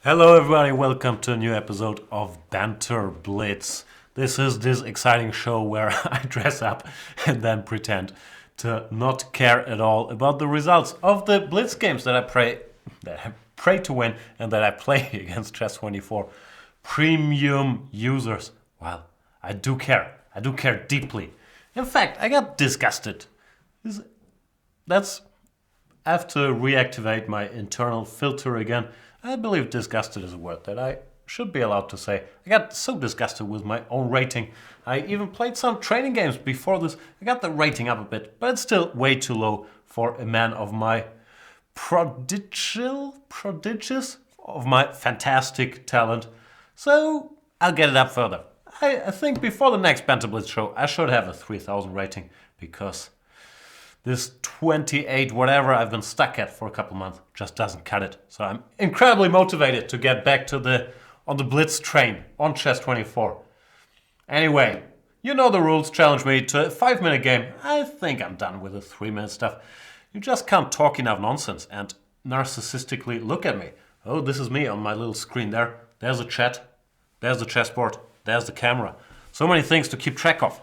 Hello everybody, welcome to a new episode of Banter Blitz. This is this exciting show where I dress up and then pretend to not care at all about the results of the Blitz games that I pray to win and that I play against Chess24 premium users. Well, I do care. I do care deeply. In fact, I got disgusted. That's I have to reactivate my internal filter again. I believe disgusted is a word that I should be allowed to say. I got so disgusted with my own rating. I even played some training games before this. I got the rating up a bit, but it's still way too low for a man of my fantastic talent. So I'll get it up further. I think before the next Banter Blitz show, I should have a 3000 rating because this 28 whatever I've been stuck at for a couple months just doesn't cut it. So I'm incredibly motivated to get back to on the Blitz train on Chess24. Anyway, you know the rules. Challenge me to a 5-minute game. I think I'm done with the 3-minute stuff. You just can't talk enough nonsense and narcissistically look at me. Oh, this is me on my little screen there. There's the chat. There's the chessboard. There's the camera. So many things to keep track of.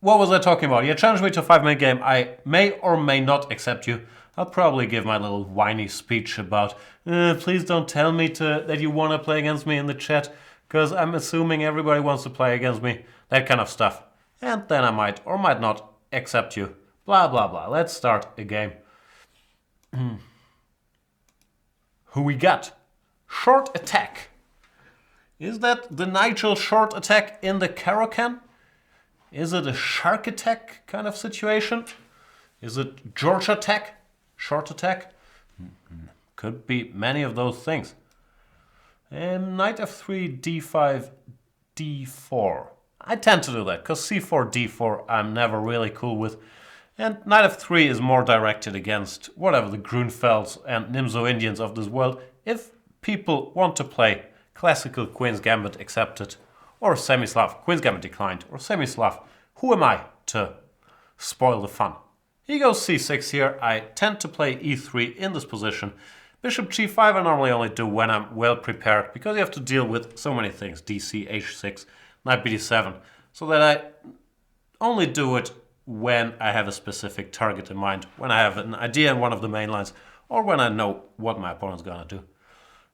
What was I talking about? You challenged me to a 5-minute game. I may or may not accept you. I'll probably give my little whiny speech about, please don't tell me that you want to play against me in the chat, because I'm assuming everybody wants to play against me. That kind of stuff. And then I might or might not accept you. Blah, blah, blah. Let's start a game. Who we got? Short attack. Is that the Nigel short attack in the Caro-Kann? Is it a shark attack kind of situation? Is it George attack? Short attack? Could be many of those things. Knight f3, d5, d4. I tend to do that because c4, d4 I'm never really cool with. And knight f3 is more directed against whatever the Grunfelds and Nimzo Indians of this world. If people want to play classical Queen's Gambit accepted, or Semi-Slav, Queen's Gambit declined, or Semi-Slav, who am I to spoil the fun? He goes c6 here. I tend to play e3 in this position. Bishop g5 I normally only do when I'm well prepared, because you have to deal with so many things. dc, h6, knight bd7. So that I only do it when I have a specific target in mind, when I have an idea in one of the main lines, or when I know what my opponent's gonna do.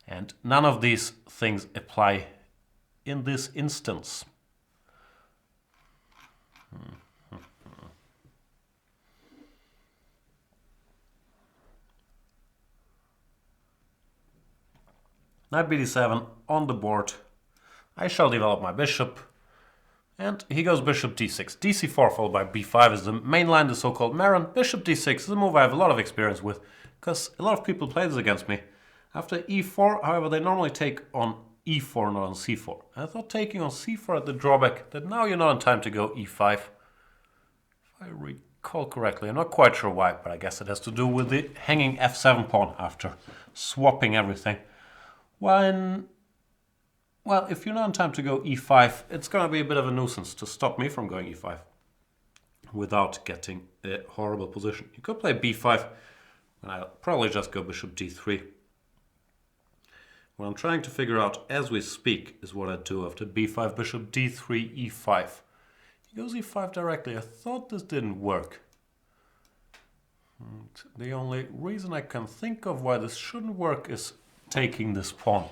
And none of these things apply in this instance. Knight bd7 on the board. I shall develop my bishop. And he goes bishop d6. dc4 followed by b5 is the main line, the so-called Maron. Bishop d6 is a move I have a lot of experience with, because a lot of people play this against me. After e4, however, they normally take on e4, not on c4. I thought taking on c4 had the drawback that now you're not in time to go e5. If I recall correctly, I'm not quite sure why, but I guess it has to do with the hanging f7 pawn after swapping everything. Well, if you're not in time to go e5, it's going to be a bit of a nuisance to stop me from going e5 without getting a horrible position. You could play b5, and I'll probably just go bishop d3. What I'm trying to figure out as we speak is what I do after b5, bishop d3, e5. He goes e5 directly. I thought this didn't work. And the only reason I can think of why this shouldn't work is taking this pawn.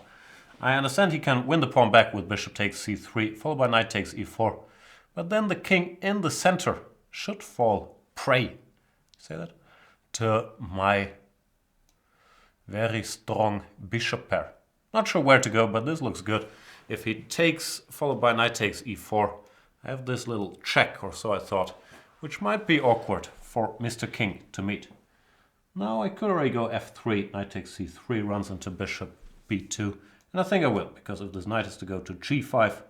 I understand he can win the pawn back with bishop takes c3, followed by knight takes e4. But then the king in the center should fall prey, say that, to my very strong bishop pair. Not sure where to go, but this looks good. If he takes, followed by knight takes e4, I have this little check, or so I thought, which might be awkward for Mr. King to meet. Now I could already go f3, knight takes c3, runs into bishop b2, and I think I will, because if this knight is to go to g5,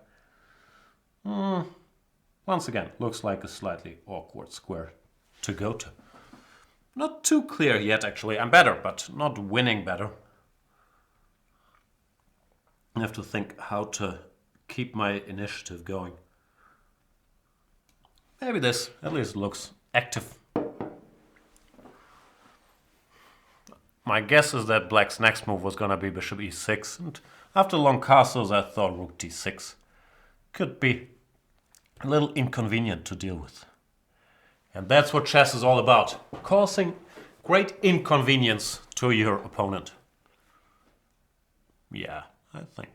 once again, looks like a slightly awkward square to go to. Not too clear yet, actually. I'm better, but not winning better. I have to think how to keep my initiative going. Maybe this at least looks active. my guess is that black's next move was gonna be bishop e6, and after long castles I thought rook d6 could be a little inconvenient to deal with. And that's what chess is all about, causing great inconvenience to your opponent. Yeah, I think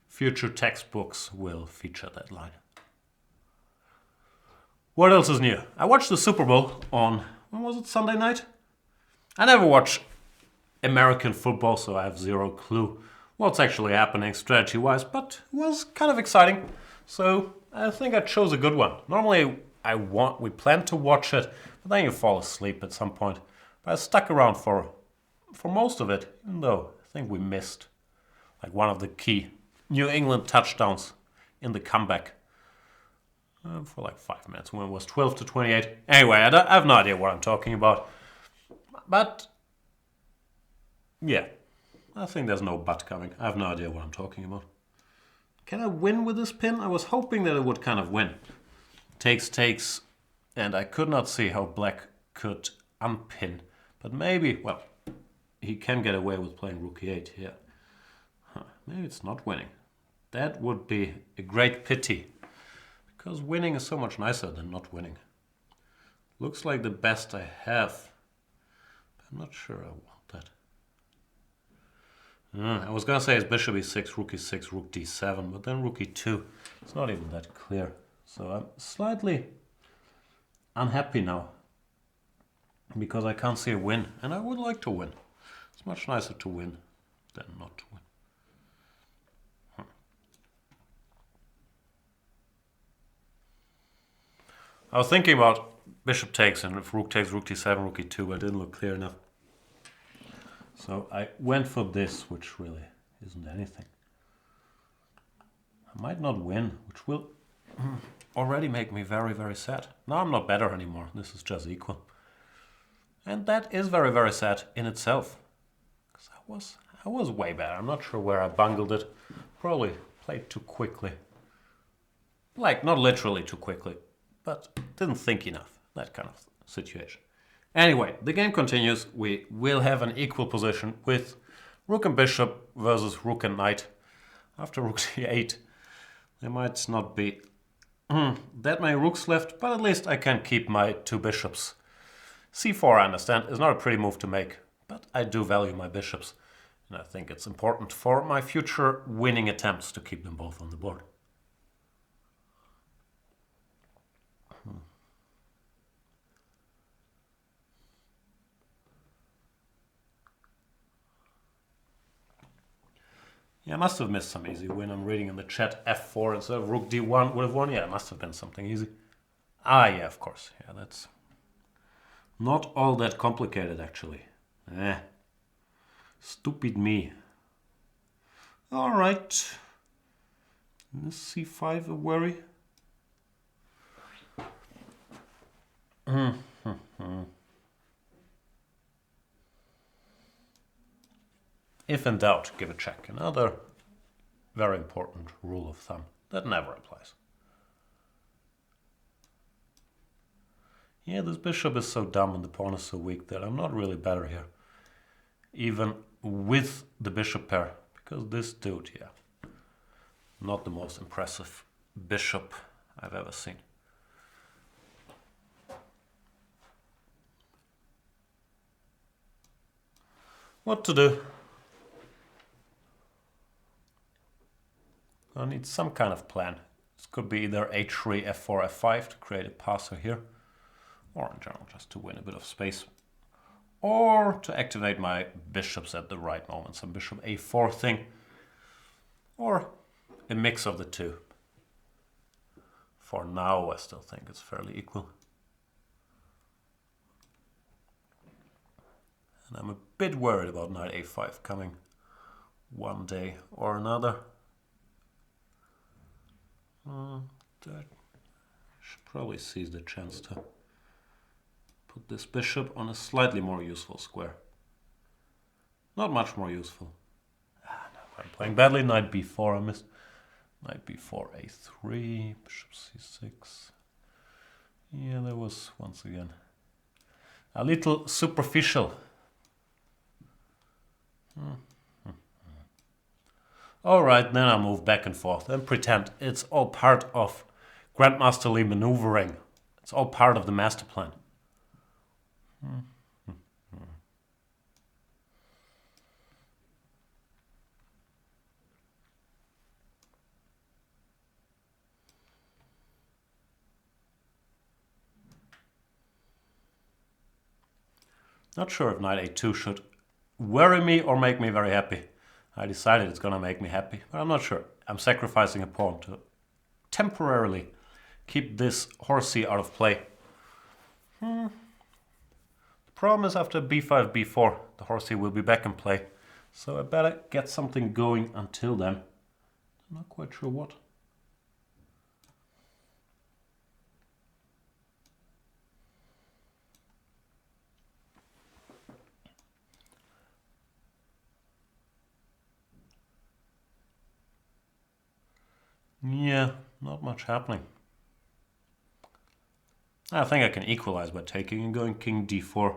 future textbooks will feature that line. What else is new? I watched the Super Bowl on, when was it, Sunday night? I never watch American football, so I have zero clue what's actually happening strategy-wise, but it was kind of exciting. So I think I chose a good one. Normally we plan to watch it, but then you fall asleep at some point. But I stuck around for most of it, even though I think we missed like one of the key New England touchdowns in the comeback for like 5 minutes when it was 12-28. Anyway, I have no idea what I'm talking about. But yeah, I think there's no but coming. I have no idea what I'm talking about. Can I win with this pin? I was hoping that it would kind of win. Takes, and I could not see how black could unpin. But maybe, well, he can get away with playing rook e8 here. Maybe it's not winning. That would be a great pity, because winning is so much nicer than not winning. Looks like the best I have. I'm not sure I want that. I was gonna say it's bishop e6, rook e6, rook d7, but then rook e2. It's not even that clear. So I'm slightly unhappy now, because I can't see a win, and I would like to win. It's much nicer to win than not to win. I was thinking about bishop takes, and if rook takes, rook d7, rook e2, but it didn't look clear enough. So I went for this, which really isn't anything. I might not win, which will already make me very, very sad. Now I'm not better anymore. This is just equal. And that is very, very sad in itself. Because I was way better. I'm not sure where I bungled it. Probably played too quickly. Like, not literally too quickly, but didn't think enough. That kind of situation. Anyway, the game continues. We will have an equal position with rook and bishop versus rook and knight. After rook d8, there might not be that many rooks left, but at least I can keep my two bishops. c4, I understand, is not a pretty move to make, but I do value my bishops, and I think it's important for my future winning attempts to keep them both on the board. Yeah, I must have missed some easy win. I'm reading in the chat f4 instead of rook d1 would have won. Yeah, it must have been something easy. Ah, yeah, of course. Yeah, that's not all that complicated, actually. Stupid me. All right. Is c5 a worry? If in doubt, give a check. Another very important rule of thumb that never applies. Yeah, this bishop is so dumb and the pawn is so weak that I'm not really better here. Even with the bishop pair. Because this dude, yeah, not the most impressive bishop I've ever seen. What to do? I need some kind of plan. This could be either h3, f4, f5 to create a passer here, or in general just to win a bit of space, or to activate my bishops at the right moment, some bishop a4 thing, or a mix of the two. For now, I still think it's fairly equal. And I'm a bit worried about knight a5 coming one day or another. I should probably seize the chance to put this bishop on a slightly more useful square. Not much more useful. No, I'm playing badly. Knight b4, I missed. Knight b4, a3, bishop c6. Yeah, that was once again a little superficial. Alright, then I'll move back and forth and pretend it's all part of grandmasterly maneuvering. It's all part of the master plan. Not sure if knight a2 should worry me or make me very happy. I decided it's gonna make me happy, but I'm not sure. I'm sacrificing a pawn to temporarily keep this horsey out of play. The problem is after b5, b4, the horsey will be back in play. So I better get something going until then. I'm not quite sure what. Yeah, not much happening. I think I can equalize by taking and going king d4.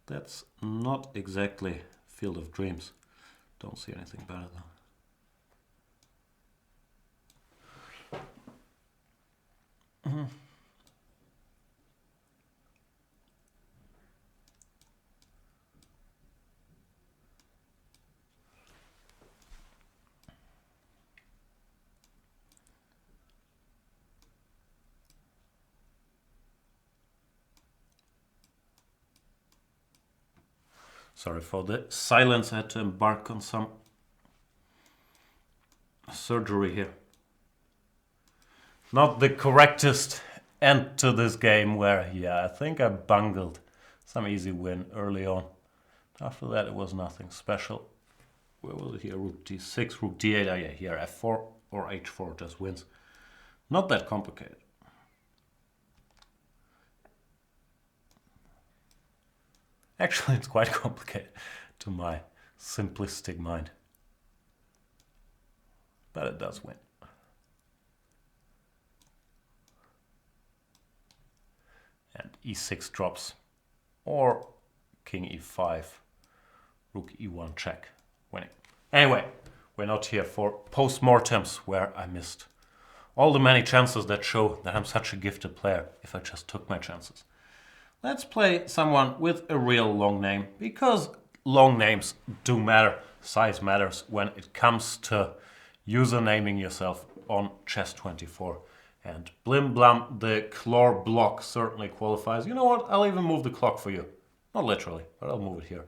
That's not exactly field of dreams. Don't see anything better though. Sorry for the silence, I had to embark on some surgery here. Not the correctest end to this game where, yeah, I think I bungled some easy win early on. After that it was nothing special. Where was it here? Rook d6, rook d8, oh yeah, here f4 or h4 just wins. Not that complicated. Actually, it's quite complicated to my simplistic mind. But it does win. And e6 drops. Or king e5, rook e1 check, winning. Anyway, we're not here for post-mortems where I missed all the many chances that show that I'm such a gifted player if I just took my chances. Let's play someone with a real long name, because long names do matter. Size matters when it comes to usernaming yourself on Chess24. And blim blam, the claw block certainly qualifies. You know what? I'll even move the clock for you. Not literally, but I'll move it here.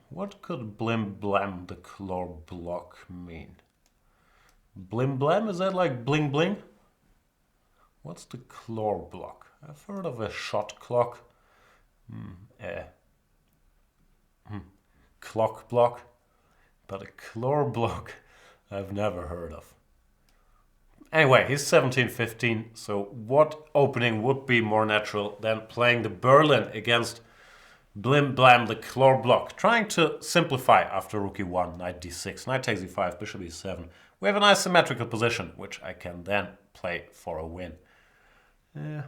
What could blim blam, the claw block mean? Blim blam? Is that like bling bling? What's the claw block? I've heard of a shot clock. Clock block. But a claw block I've never heard of. Anyway, he's 17-15, so what opening would be more natural than playing the Berlin against blim blam, the claw block? Trying to simplify after rook e1, knight d6, knight takes e5, bishop e7. We have a nice symmetrical position, which I can then play for a win. Yeah.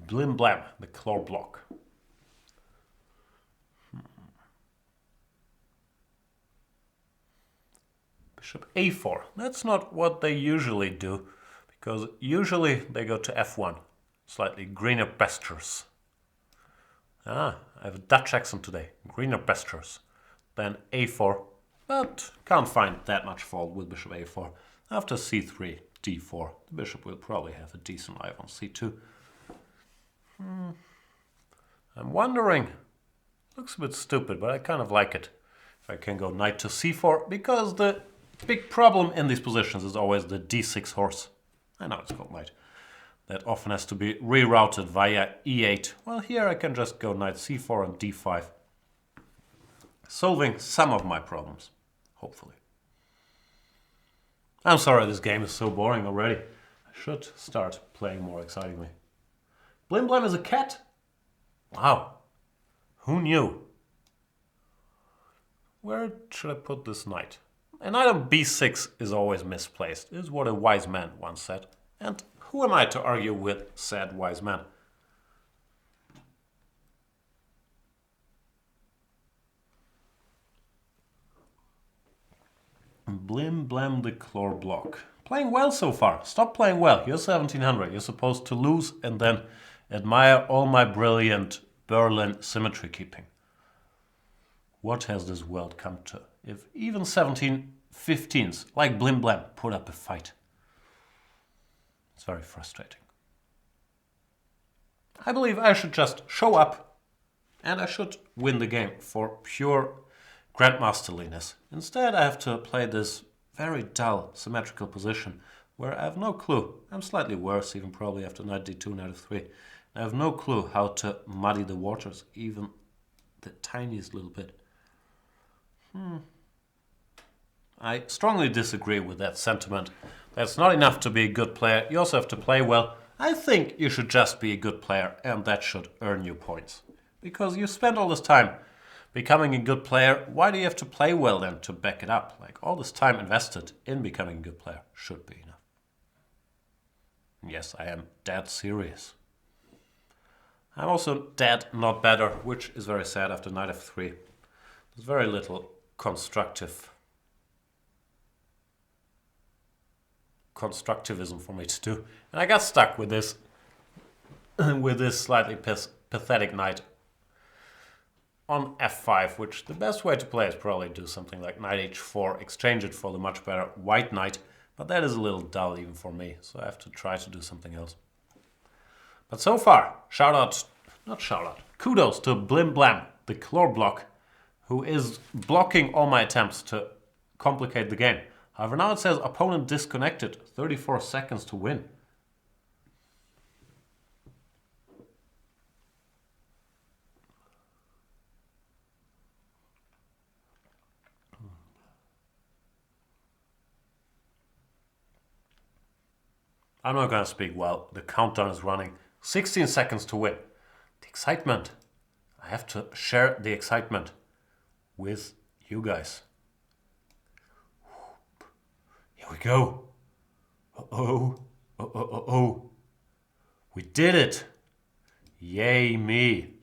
Blim blam, the claw block. Bishop a4. That's not what they usually do, because usually they go to f1. Slightly greener pastures. I have a Dutch accent today. Greener pastures. Then a4, but can't find that much fault with bishop a4. After c3, d4, the bishop will probably have a decent life on c2. I'm wondering, looks a bit stupid, but I kind of like it. If I can go knight to c4, because the big problem in these positions is always the d6 horse. I know it's called knight. That often has to be rerouted via e8. Well, here I can just go knight c4 and d5. Solving some of my problems, hopefully. I'm sorry this game is so boring already. I should start playing more excitingly. Blim blam is a cat? Wow. Who knew? Where should I put this knight? A knight on b6 is always misplaced, is what a wise man once said. And who am I to argue with said wise man? Blim blam the claw block. Playing well so far. Stop playing well. You're 1700. You're supposed to lose and then admire all my brilliant Berlin symmetry keeping. What has this world come to? If even 1715s, like Blim Blam, put up a fight. It's very frustrating. I believe I should just show up and I should win the game for pure grandmasterliness. Instead, I have to play this very dull symmetrical position where I have no clue. I'm slightly worse, even probably after knight d2, knight f3. I have no clue how to muddy the waters, even the tiniest little bit. I strongly disagree with that sentiment. That's not enough to be a good player. You also have to play well. I think you should just be a good player, and that should earn you points. Because you spend all this time becoming a good player, why do you have to play well then to back it up? Like, all this time invested in becoming a good player should be enough. Yes, I am dead serious. I'm also dead not better, which is very sad after knight f3. There's very little constructivism for me to do. And I got stuck with this slightly pathetic knight on f5, which the best way to play is probably do something like knight h4, exchange it for the much better white knight, but that is a little dull even for me, so I have to try to do something else. But so far, kudos to Blim Blam, the claw block, who is blocking all my attempts to complicate the game. However, now it says opponent disconnected, 34 seconds to win. I'm not going to speak well. The countdown is running. 16 seconds to win. The excitement. I have to share the excitement with you guys. Here we go. Oh. We did it. Yay me.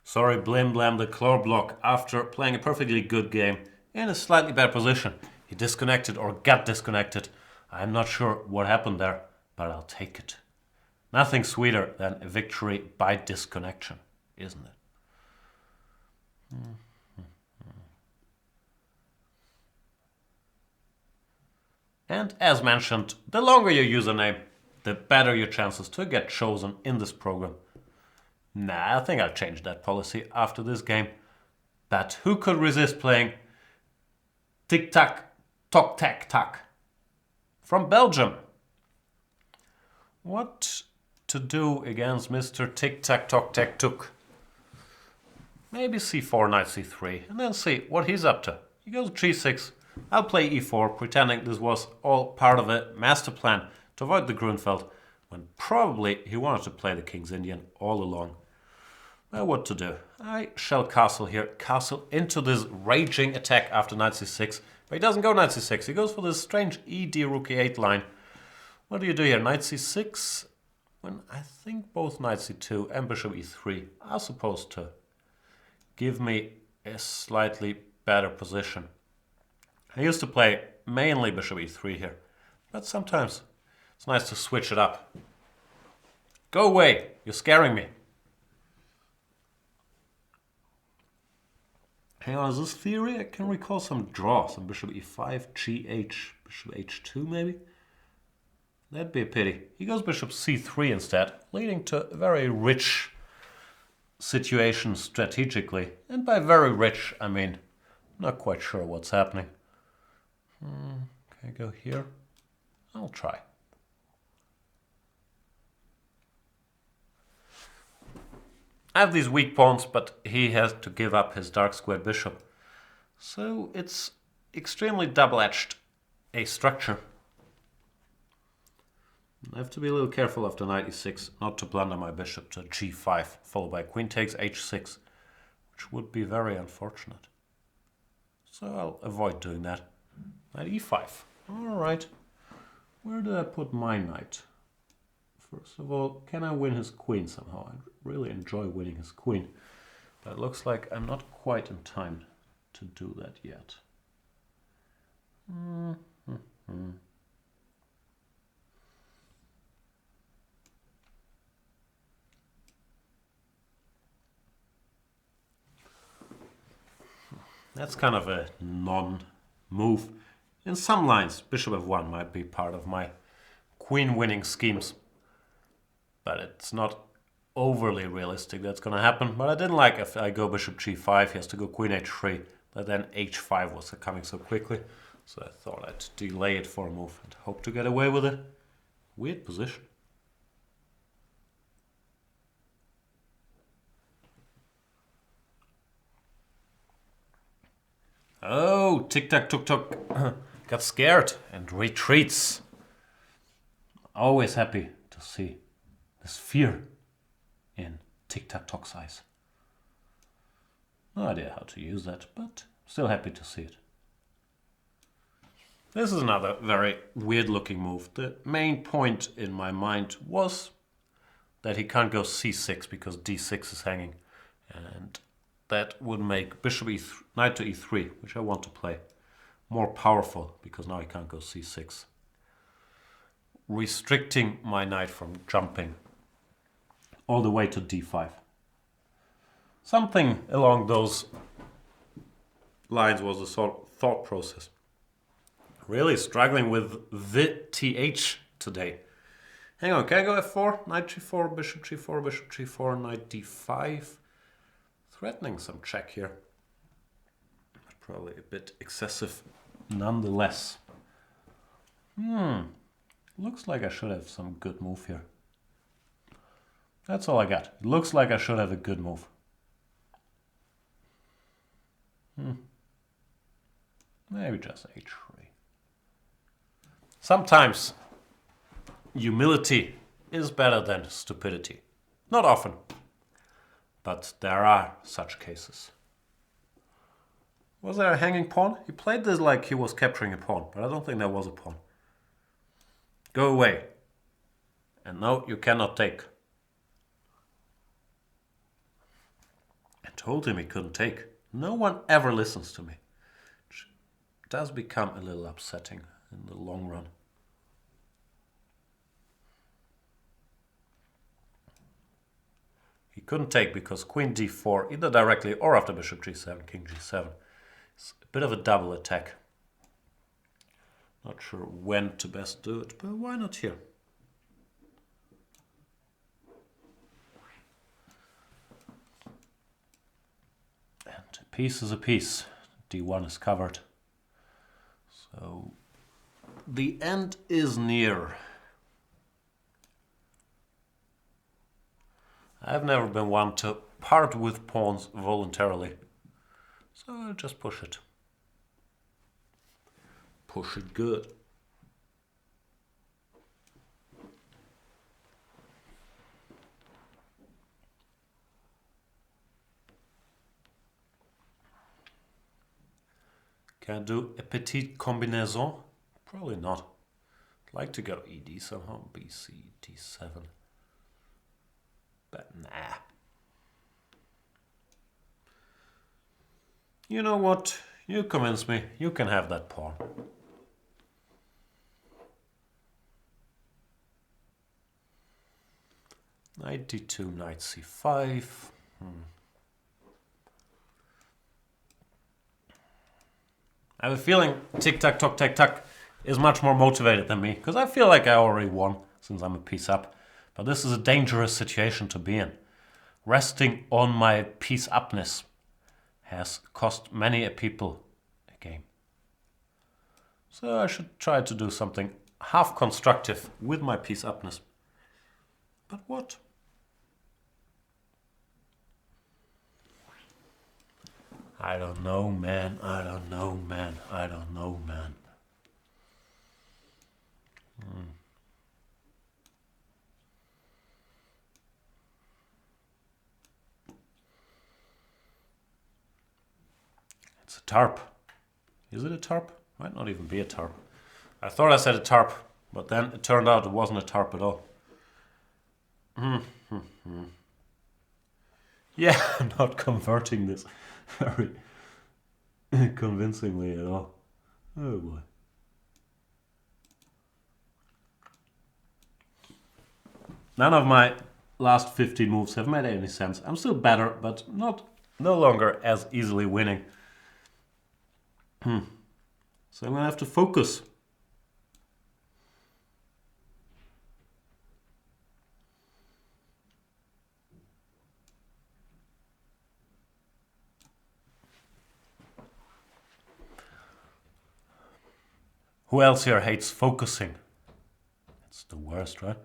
Sorry, Blim Blam the claw block, after playing a perfectly good game in a slightly better position. He disconnected or got disconnected. I'm not sure what happened there, but I'll take it. Nothing sweeter than a victory by disconnection, isn't it? And as mentioned, the longer your username, the better your chances to get chosen in this program. Nah, I think I'll change that policy after this game. But who could resist playing tic-tac, toc-tac-tac from Belgium? What to do against Mr. Tic-tac-toc-tac-took? Maybe c4, knight c3, and then see what he's up to. He goes g6. I'll play e4, pretending this was all part of a master plan to avoid the Grunfeld, when probably he wanted to play the King's Indian all along. Well, what to do? I shall castle here, castle into this raging attack after knight c6, but he doesn't go knight c6, he goes for this strange ed rook e8 line. What do you do here? Knight c6, when I think both knight c2 and bishop e3 are supposed to give me a slightly better position. I used to play mainly bishop e3 here, but sometimes it's nice to switch it up. Go away, you're scaring me. Hang on, is this theory? I can recall some draw, some bishop e5, gh, bishop h2 maybe? That'd be a pity. He goes bishop c3 instead, leading to a very rich situation strategically. And by very rich, I mean, not quite sure what's happening. Can I go here? I'll try. I have these weak pawns, but he has to give up his dark squared bishop. So it's extremely double-edged, a structure. I have to be a little careful after knight e6, not to blunder my bishop to g5, followed by queen takes h6, which would be very unfortunate. So I'll avoid doing that. Knight e5. Alright. Where did I put my knight? First of all, can I win his queen somehow? I really enjoy winning his queen. But it looks like I'm not quite in time to do that yet. That's kind of a non-move. In some lines, bishop f1 might be part of my queen-winning schemes. But it's not overly realistic that's going to happen. But I didn't like if I go bishop g5, he has to go queen h3. But then h5 was coming so quickly. So I thought I'd delay it for a move and hope to get away with it. Weird position. Oh, tic-tac-tuk-tuk got scared and retreats. Always happy to see this fear in tic-tac-toc's eyes. No idea how to use that, but still happy to see it. This is another very weird looking move. The main point in my mind was that he can't go c6 because d6 is hanging. And that would make bishop e3, knight to e3, which I want to play, more powerful because now he can't go c6. Restricting my knight from jumping all the way to d5. Something along those lines was the sort of thought process. Really struggling with the th today. Hang on, can I go f4? Knight g4, bishop g4, bishop g4, knight d5. Threatening some check here. Probably a bit excessive nonetheless. Looks like I should have some good move here. That's all I got. It looks like I should have a good move. Maybe just h3. Sometimes humility is better than stupidity. Not often, but there are such cases. Was there a hanging pawn? He played this like he was capturing a pawn, but I don't think there was a pawn. Go away. And no, you cannot take. I told him he couldn't take. No one ever listens to me. Which does become a little upsetting in the long run. He couldn't take because queen d4, either directly or after bishop g7, king g7. It's a bit of a double attack. Not sure when to best do it, but why not here? And a piece is a piece. d1 is covered. So the end is near. I've never been one to part with pawns voluntarily. So I'll just push it. Push it good. Can I do a petite combinaison? Probably not. I'd like to go ed somehow, bc, d7. But nah. You know what? You convince me. You can have that pawn. Knight d2, knight c5. I have a feeling tic-tac-toc, tac-tac is much more motivated than me, because I feel like I already won since I'm a piece up. But this is a dangerous situation to be in. Resting on my piece upness has cost many a people a game. So I should try to do something half constructive with my piece upness. But what? I don't know, man. I don't know, man. I don't know, man. It's a tarp. Is it a tarp? Might not even be a tarp. I thought I said a tarp, but then it turned out it wasn't a tarp at all. Yeah, I'm not converting this very convincingly at all. Oh boy. None of my last 15 moves have made any sense. I'm still better, but no longer as easily winning. So I'm gonna have to focus. Who else here hates focusing? It's the worst, right?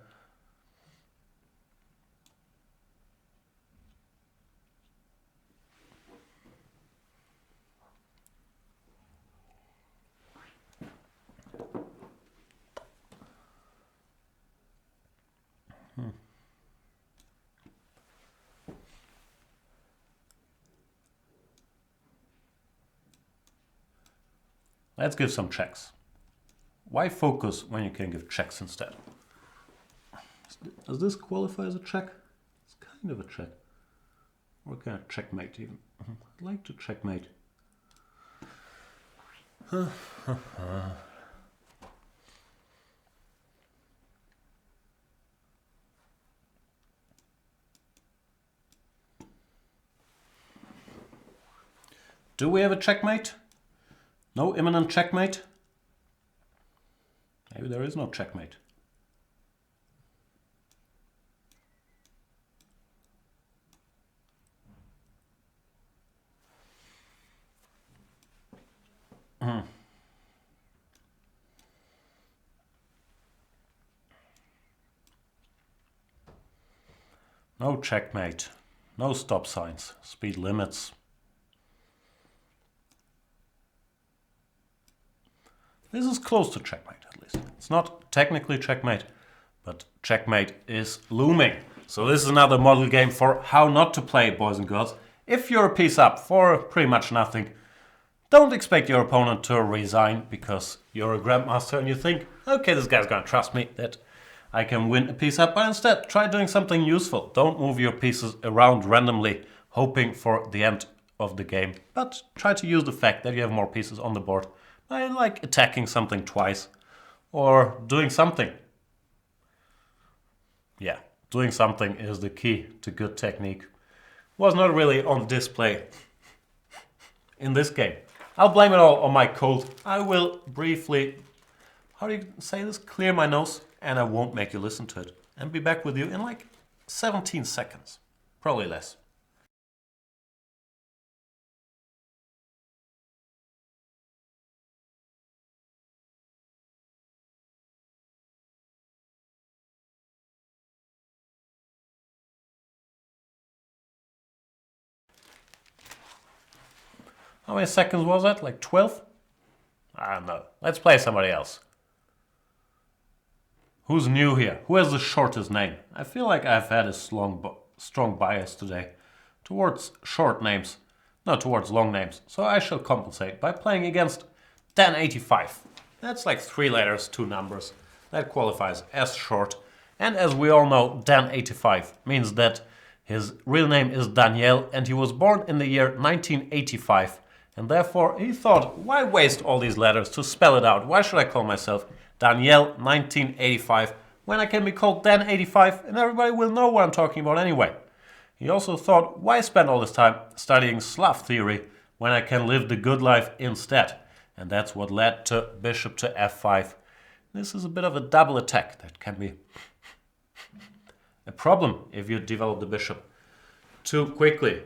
Let's give some checks. Why focus when you can give checks instead? Does this qualify as a check? It's kind of a check. Or can I checkmate even? I'd like to checkmate. Do we have a checkmate? No imminent checkmate? Maybe there is no checkmate. No checkmate. No stop signs. Speed limits. This is close to checkmate, at least. It's not technically checkmate, but checkmate is looming. So this is another model game for how not to play, boys and girls. If you're a piece up for pretty much nothing, don't expect your opponent to resign because you're a grandmaster and you think, okay, this guy's gonna trust me that I can win a piece up, but instead try doing something useful. Don't move your pieces around randomly, hoping for the end of the game, but try to use the fact that you have more pieces on the board by like attacking something twice or doing something. Yeah, doing something is the key to good technique. Was not really on display in this game. I'll blame it all on my cold. I will briefly, how do you say this? Clear my nose, and I won't make you listen to it. And be back with you in like 17 seconds. Probably less. How many seconds was that? Like 12? I don't know. Let's play somebody else. Who's new here? Who has the shortest name? I feel like I've had a strong bias today towards short names, not towards long names. So I shall compensate by playing against Dan85. That's like 3 letters, 2 numbers. That qualifies as short. And as we all know, Dan85 means that his real name is Daniel and he was born in the year 1985. And therefore he thought, why waste all these letters to spell it out? Why should I call myself Daniel 1985 when I can be called Dan85 and everybody will know what I'm talking about anyway? He also thought, why spend all this time studying Slav theory when I can live the good life instead? And that's what led to bishop to f5. This is a bit of a double attack that can be a problem if you develop the bishop too quickly.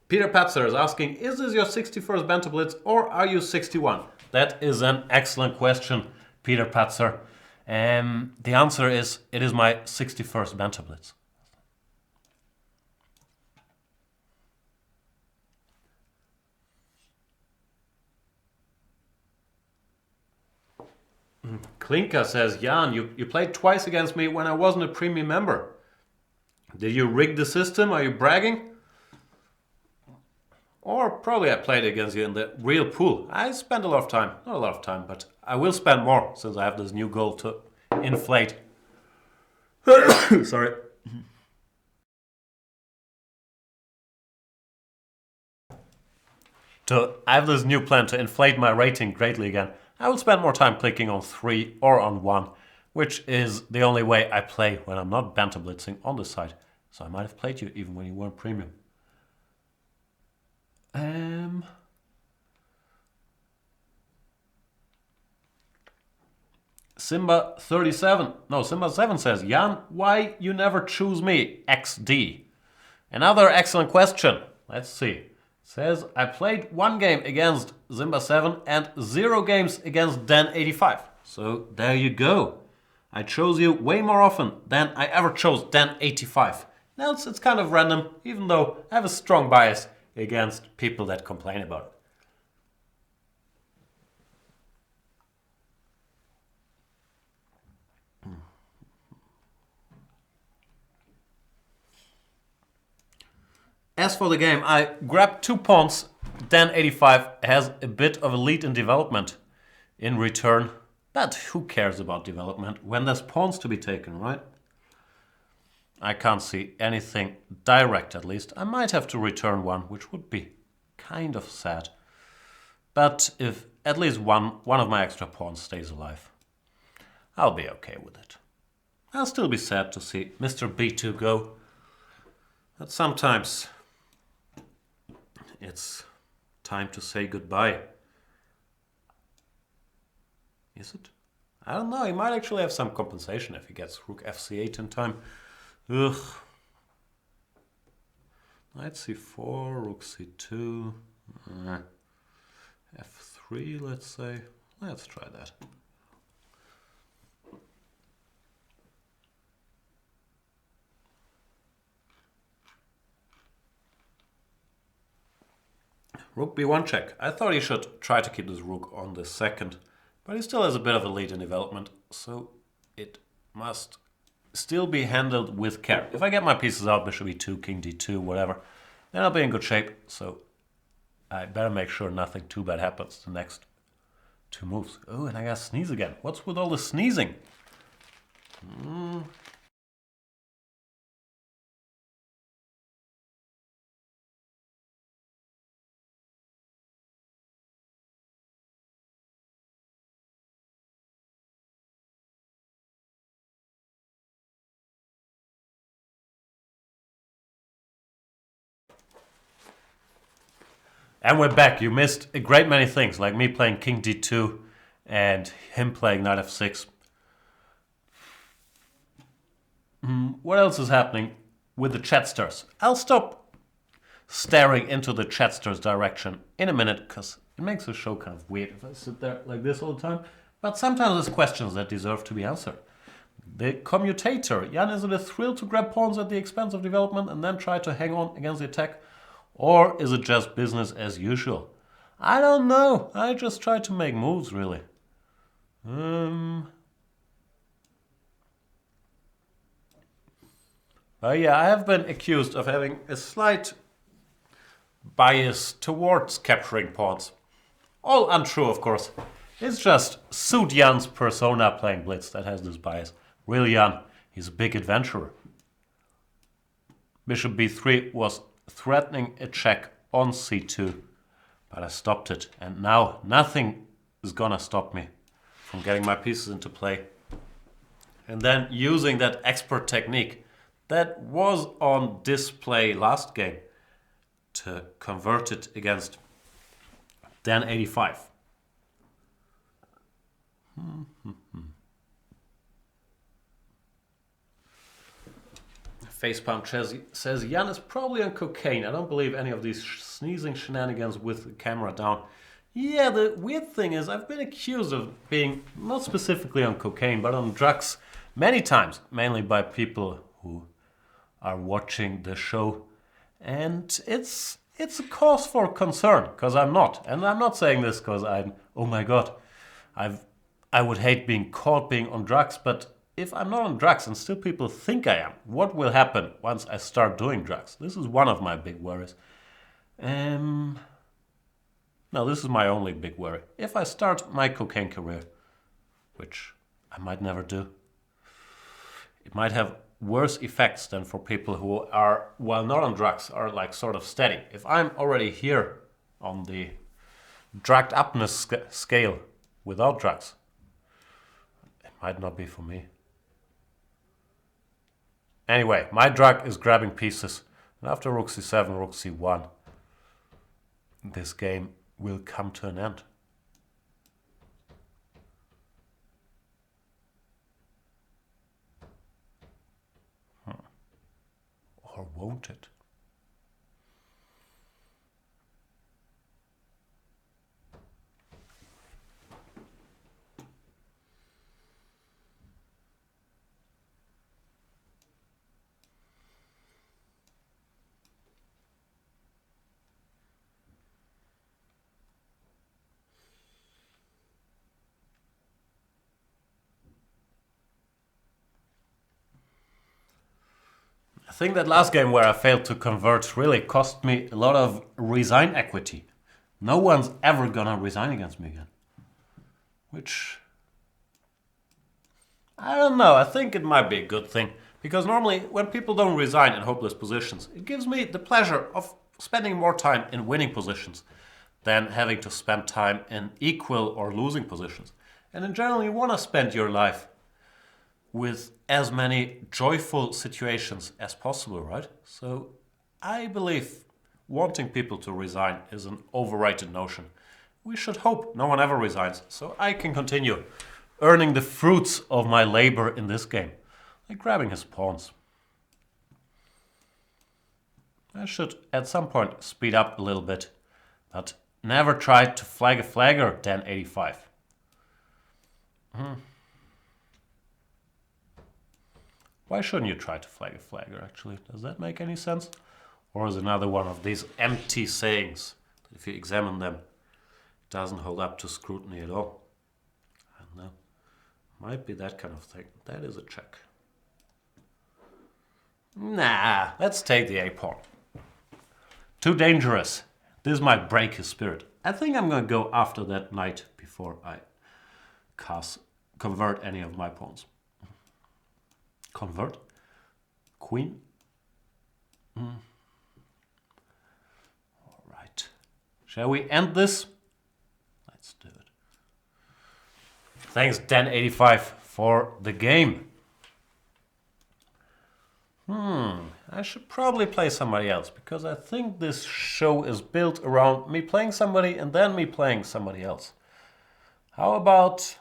Peter Patzer is asking, is this your 61st Banter Blitz or are you 61? That is an excellent question, Peter Patzer. The answer is, it is my 61st Banter Blitz. Klinka says, Jan, you played twice against me when I wasn't a premium member. Did you rig the system? Are you bragging? Or probably I played against you in the real pool. I spent a lot of time. Not a lot of time, but I will spend more since I have this new goal to inflate. Sorry. I have this new plan to inflate my rating greatly again. I will spend more time clicking on 3 or on 1, which is the only way I play when I'm not banter blitzing on the side. So I might have played you even when you weren't premium. Simba37. No, Simba7 says, Jan, why you never choose me? XD. Another excellent question. Let's see. Says, I played 1 game against Simba7 and 0 games against Dan85. So there you go. I chose you way more often than I ever chose Dan85. Now it's kind of random, even though I have a strong bias against people that complain about it. As for the game, I grabbed 2 pawns. Dan85 has a bit of a lead in development in return. But who cares about development when there's pawns to be taken, right? I can't see anything direct, at least. I might have to return 1, which would be kind of sad. But if at least one of my extra pawns stays alive, I'll be okay with it. I'll still be sad to see Mr. B2 go. But sometimes it's time to say goodbye. Is it? I don't know. He might actually have some compensation if he gets Rook FC8 in time. Ugh. Knight C4, Rook C2, F3, let's say. Let's try that. Rook B1 check. I thought he should try to keep this rook on the second, but he still has a bit of a lead in development, so it must still be handled with care. If I get my pieces out, bishop E2, king D2, whatever, then I'll be in good shape, so I better make sure nothing too bad happens the next 2 moves. Oh, and I gotta sneeze again. What's with all the sneezing? And we're back. You missed a great many things, like me playing king D2 and him playing knight F6. What else is happening with the chatsters? I'll stop staring into the chatsters direction in a minute, because it makes the show kind of weird if I sit there like this all the time. But sometimes there's questions that deserve to be answered. The commutator. Jan, is it a thrill to grab pawns at the expense of development and then try to hang on against the attack? Or is it just business as usual? I don't know. I just try to make moves, really. Yeah, I have been accused of having a slight bias towards capturing pawns. All untrue, of course. It's just Suit Jan's persona playing Blitz that has this bias. Real Jan, he's a big adventurer. Bishop b3 was threatening a check on c2, but I stopped it, and now nothing is gonna stop me from getting my pieces into play. And then using that expert technique that was on display last game to convert it against Dan85. Facepalm says Jan is probably on cocaine. I don't believe any of these sneezing shenanigans with the camera down. Yeah, the weird thing is I've been accused of being not specifically on cocaine, but on drugs many times, mainly by people who are watching the show. And it's a cause for concern, because I'm not. And I'm not saying this because I'm, oh my god, I would hate being caught being on drugs, but if I'm not on drugs and still people think I am, what will happen once I start doing drugs? This is one of my big worries. No, this is my only big worry. If I start my cocaine career, which I might never do, it might have worse effects than for people who are, while not on drugs, are like sort of steady. If I'm already here on the drugged upness scale without drugs, it might not be for me. Anyway, my drug is grabbing pieces, and after rook c7, rook c1, this game will come to an end. Or won't it? I think that last game where I failed to convert really cost me a lot of resign equity. No one's ever gonna resign against me again. Which, I don't know, I think it might be a good thing. Because normally when people don't resign in hopeless positions, it gives me the pleasure of spending more time in winning positions than having to spend time in equal or losing positions. And in general, you want to spend your life with as many joyful situations as possible, right? So I believe wanting people to resign is an overrated notion. We should hope no one ever resigns, so I can continue earning the fruits of my labor in this game, like grabbing his pawns. I should at some point speed up a little bit, but never try to flag a flagger 1085. Why shouldn't you try to flag a flagger, actually? Does that make any sense? Or is another one of these empty sayings that if you examine them, it doesn't hold up to scrutiny at all? I don't know. Might be that kind of thing. That is a check. Nah, let's take the a-pawn. Too dangerous. This might break his spirit. I think I'm going to go after that knight before I convert any of my pawns. Convert? Queen? All right. Shall we end this? Let's do it. Thanks, Dan85, for the game. I should probably play somebody else, because I think this show is built around me playing somebody and then me playing somebody else. How about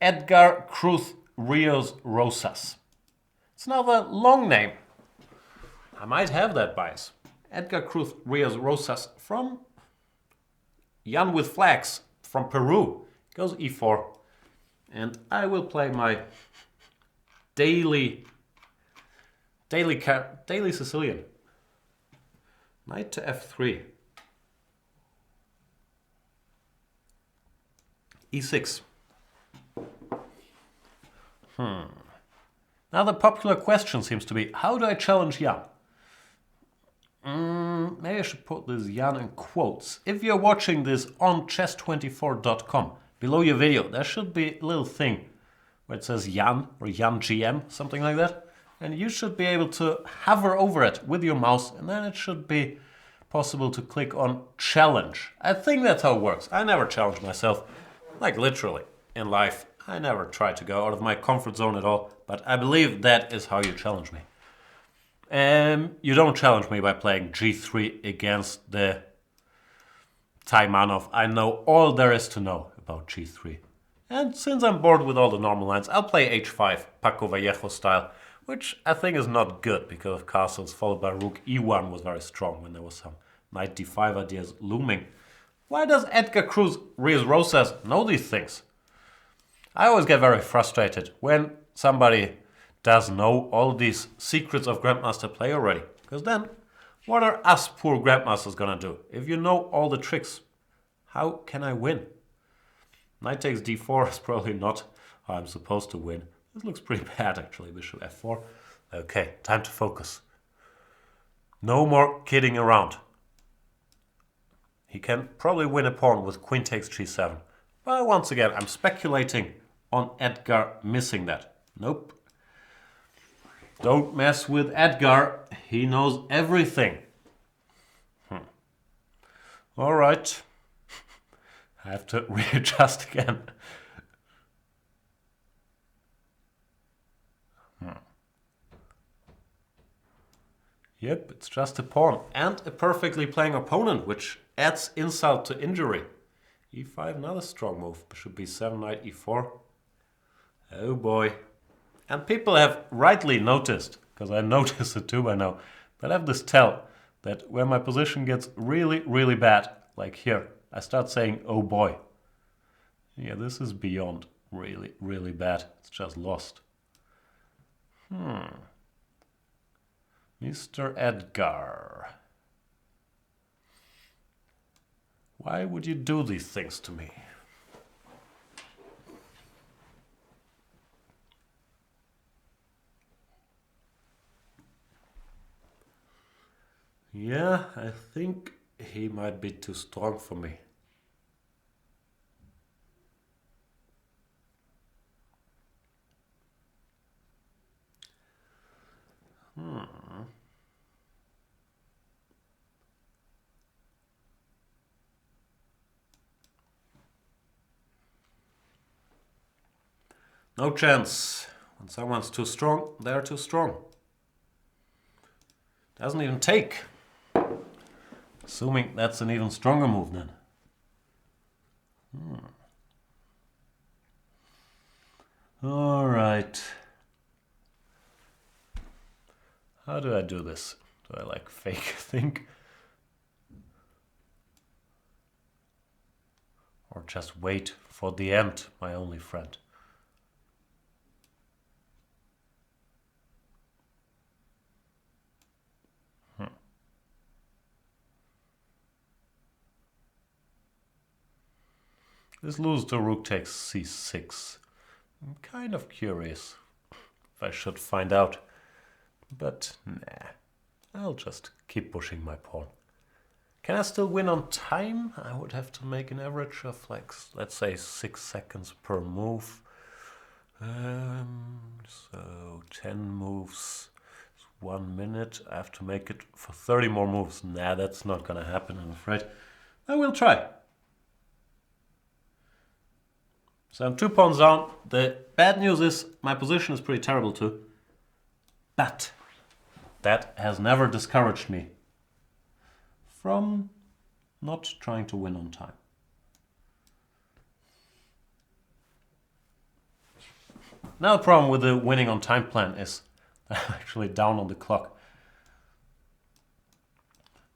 Edgar Cruz Rios Rosas? It's another long name. I might have that bias. Edgar Cruz Rios Rosas from Jan with Flags from Peru. Goes e4. And I will play my daily Sicilian. Knight to f3. e6. Now the popular question seems to be, how do I challenge Jan? Maybe I should put this Jan in quotes. If you're watching this on chess24.com, below your video, there should be a little thing where it says Jan or Jan GM, something like that. And you should be able to hover over it with your mouse, and then it should be possible to click on challenge. I think that's how it works. I never challenge myself, like literally, in life. I never try to go out of my comfort zone at all, but I believe that is how you challenge me. You don't challenge me by playing g3 against the Taimanov. I know all there is to know about g3. And since I'm bored with all the normal lines, I'll play h5, Paco Vallejo style, which I think is not good because of castles, followed by rook e1 was very strong when there was some knight d5 ideas looming. Why does Edgar Cruz Rios Rosas know these things? I always get very frustrated when somebody does know all these secrets of Grandmaster play already. Because then, what are us poor Grandmasters gonna do? If you know all the tricks, how can I win? Knight takes d4 is probably not how I'm supposed to win. This looks pretty bad actually, bishop f4. Okay, time to focus. No more kidding around. he can probably win a pawn with queen takes g7. But once again, I'm speculating on Edgar missing that. Nope. Don't mess with Edgar. He knows everything. All right. I have to readjust again. Yep, it's just a pawn and a perfectly playing opponent, which adds insult to injury. e5, another strong move. Should be 7 knight e4. Oh boy. And people have rightly noticed, because I noticed it too by now, but I have this tell that when my position gets really, really bad, like here, I start saying, oh boy. Yeah, this is beyond really, really bad. It's just lost. Mr. Edgar. Why would you do these things to me? Yeah, I think he might be too strong for me. No chance. When someone's too strong, they're too strong. Doesn't even take. Assuming that's an even stronger move then. All right. How do I do this? Do I like fake think? Or just wait for the end, my only friend? This loses to rook takes c6. I'm kind of curious if I should find out. But nah, I'll just keep pushing my pawn. Can I still win on time? I would have to make an average of like, let's say 6 seconds per move. So 10 moves, 1 minute. I have to make it for 30 more moves. Nah, that's not gonna happen, I'm afraid. I will try. So I'm 2 pawns down. The bad news is my position is pretty terrible too. But that has never discouraged me from not trying to win on time. Now the problem with the winning on time plan is I'm actually down on the clock.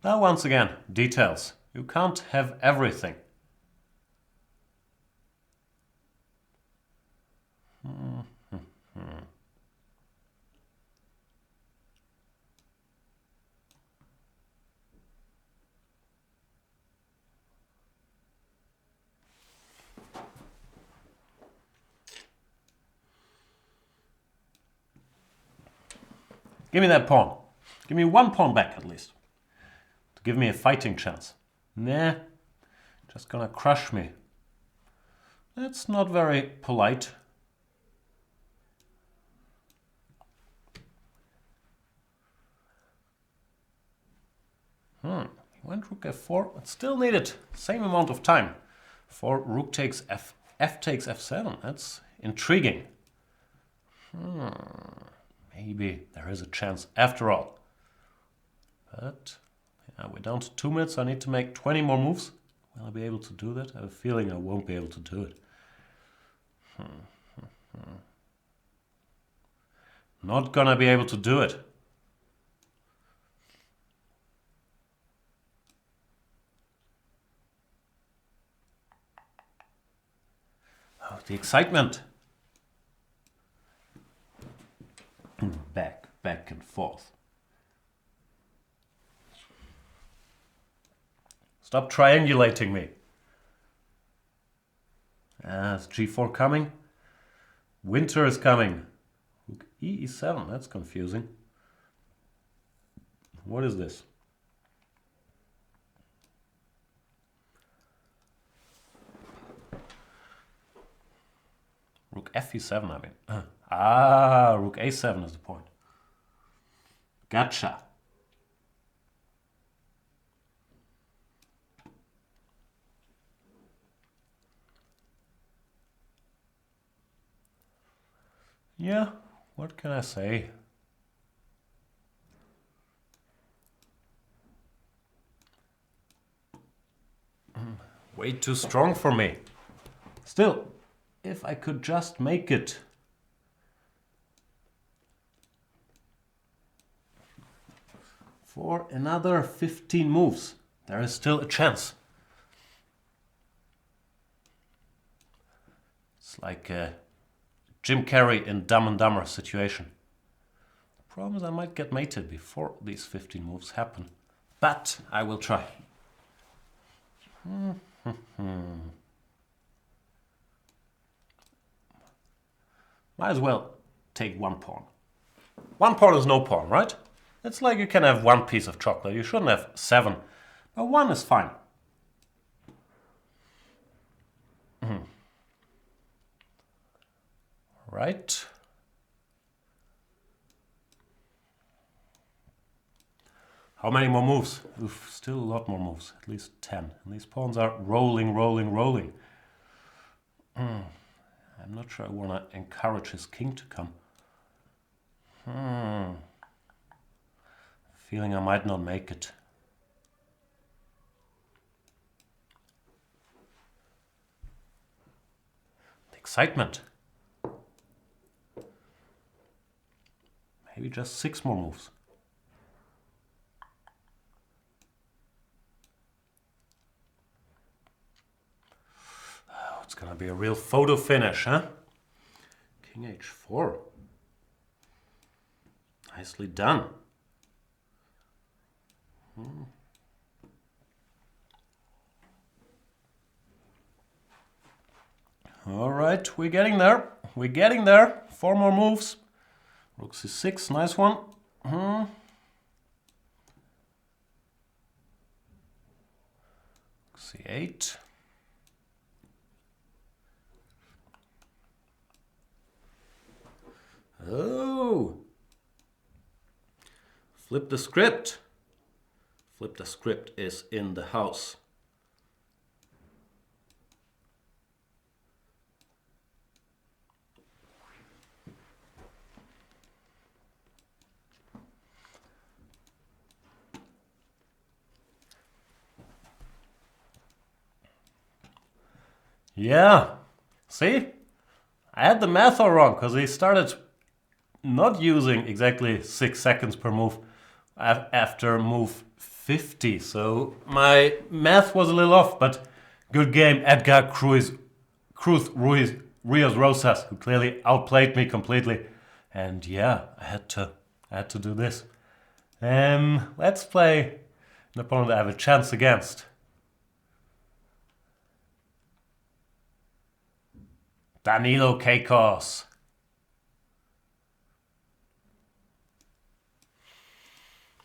Now once again, details. You can't have everything. Give me that pawn. Give me 1 pawn back at least. To give me a fighting chance. Nah, just gonna crush me. That's not very polite. He went rook f4, but still needed same amount of time for rook takes f takes f7. That's intriguing. Maybe there is a chance after all. But yeah, we're down to 2 minutes. I need to make 20 more moves. Will I be able to do that? I have a feeling I won't be able to do it. Not gonna be able to do it. Oh, the excitement. Back and forth. Stop triangulating me. Is g4 coming? Winter is coming. Rook e7, that's confusing. What is this? Rook fe7, I mean. Rook a7 is the point. Gotcha. Yeah, what can I say? Way too strong for me. Still, if I could just make it. For another 15 moves, there is still a chance. It's like a Jim Carrey in Dumb and Dumber situation. The problem is I might get mated before these 15 moves happen. But I will try. Might as well take one pawn. One pawn is no pawn, right? It's like you can have one piece of chocolate. You shouldn't have 7. But 1 is fine. Right. How many more moves? Oof, still a lot more moves. At least 10. And these pawns are rolling, rolling, rolling. I'm not sure I want to encourage his king to come. Feeling I might not make it. The excitement. Maybe just 6 more moves. Oh, it's gonna be a real photo finish, huh? King h4. Nicely done. All right, we're getting there. We're getting there. 4 more moves. Rook c6, nice one. Rook c8. Oh! Flip the script. Flip the script is in the house. Yeah, see? I had the math all wrong because he started not using exactly 6 seconds per move after move 50. So my math was a little off, but good game, Edgar Cruz Rios Rosas, who clearly outplayed me completely. And yeah, I had to do this. Let's play an opponent I have a chance against. Danilo Keikos.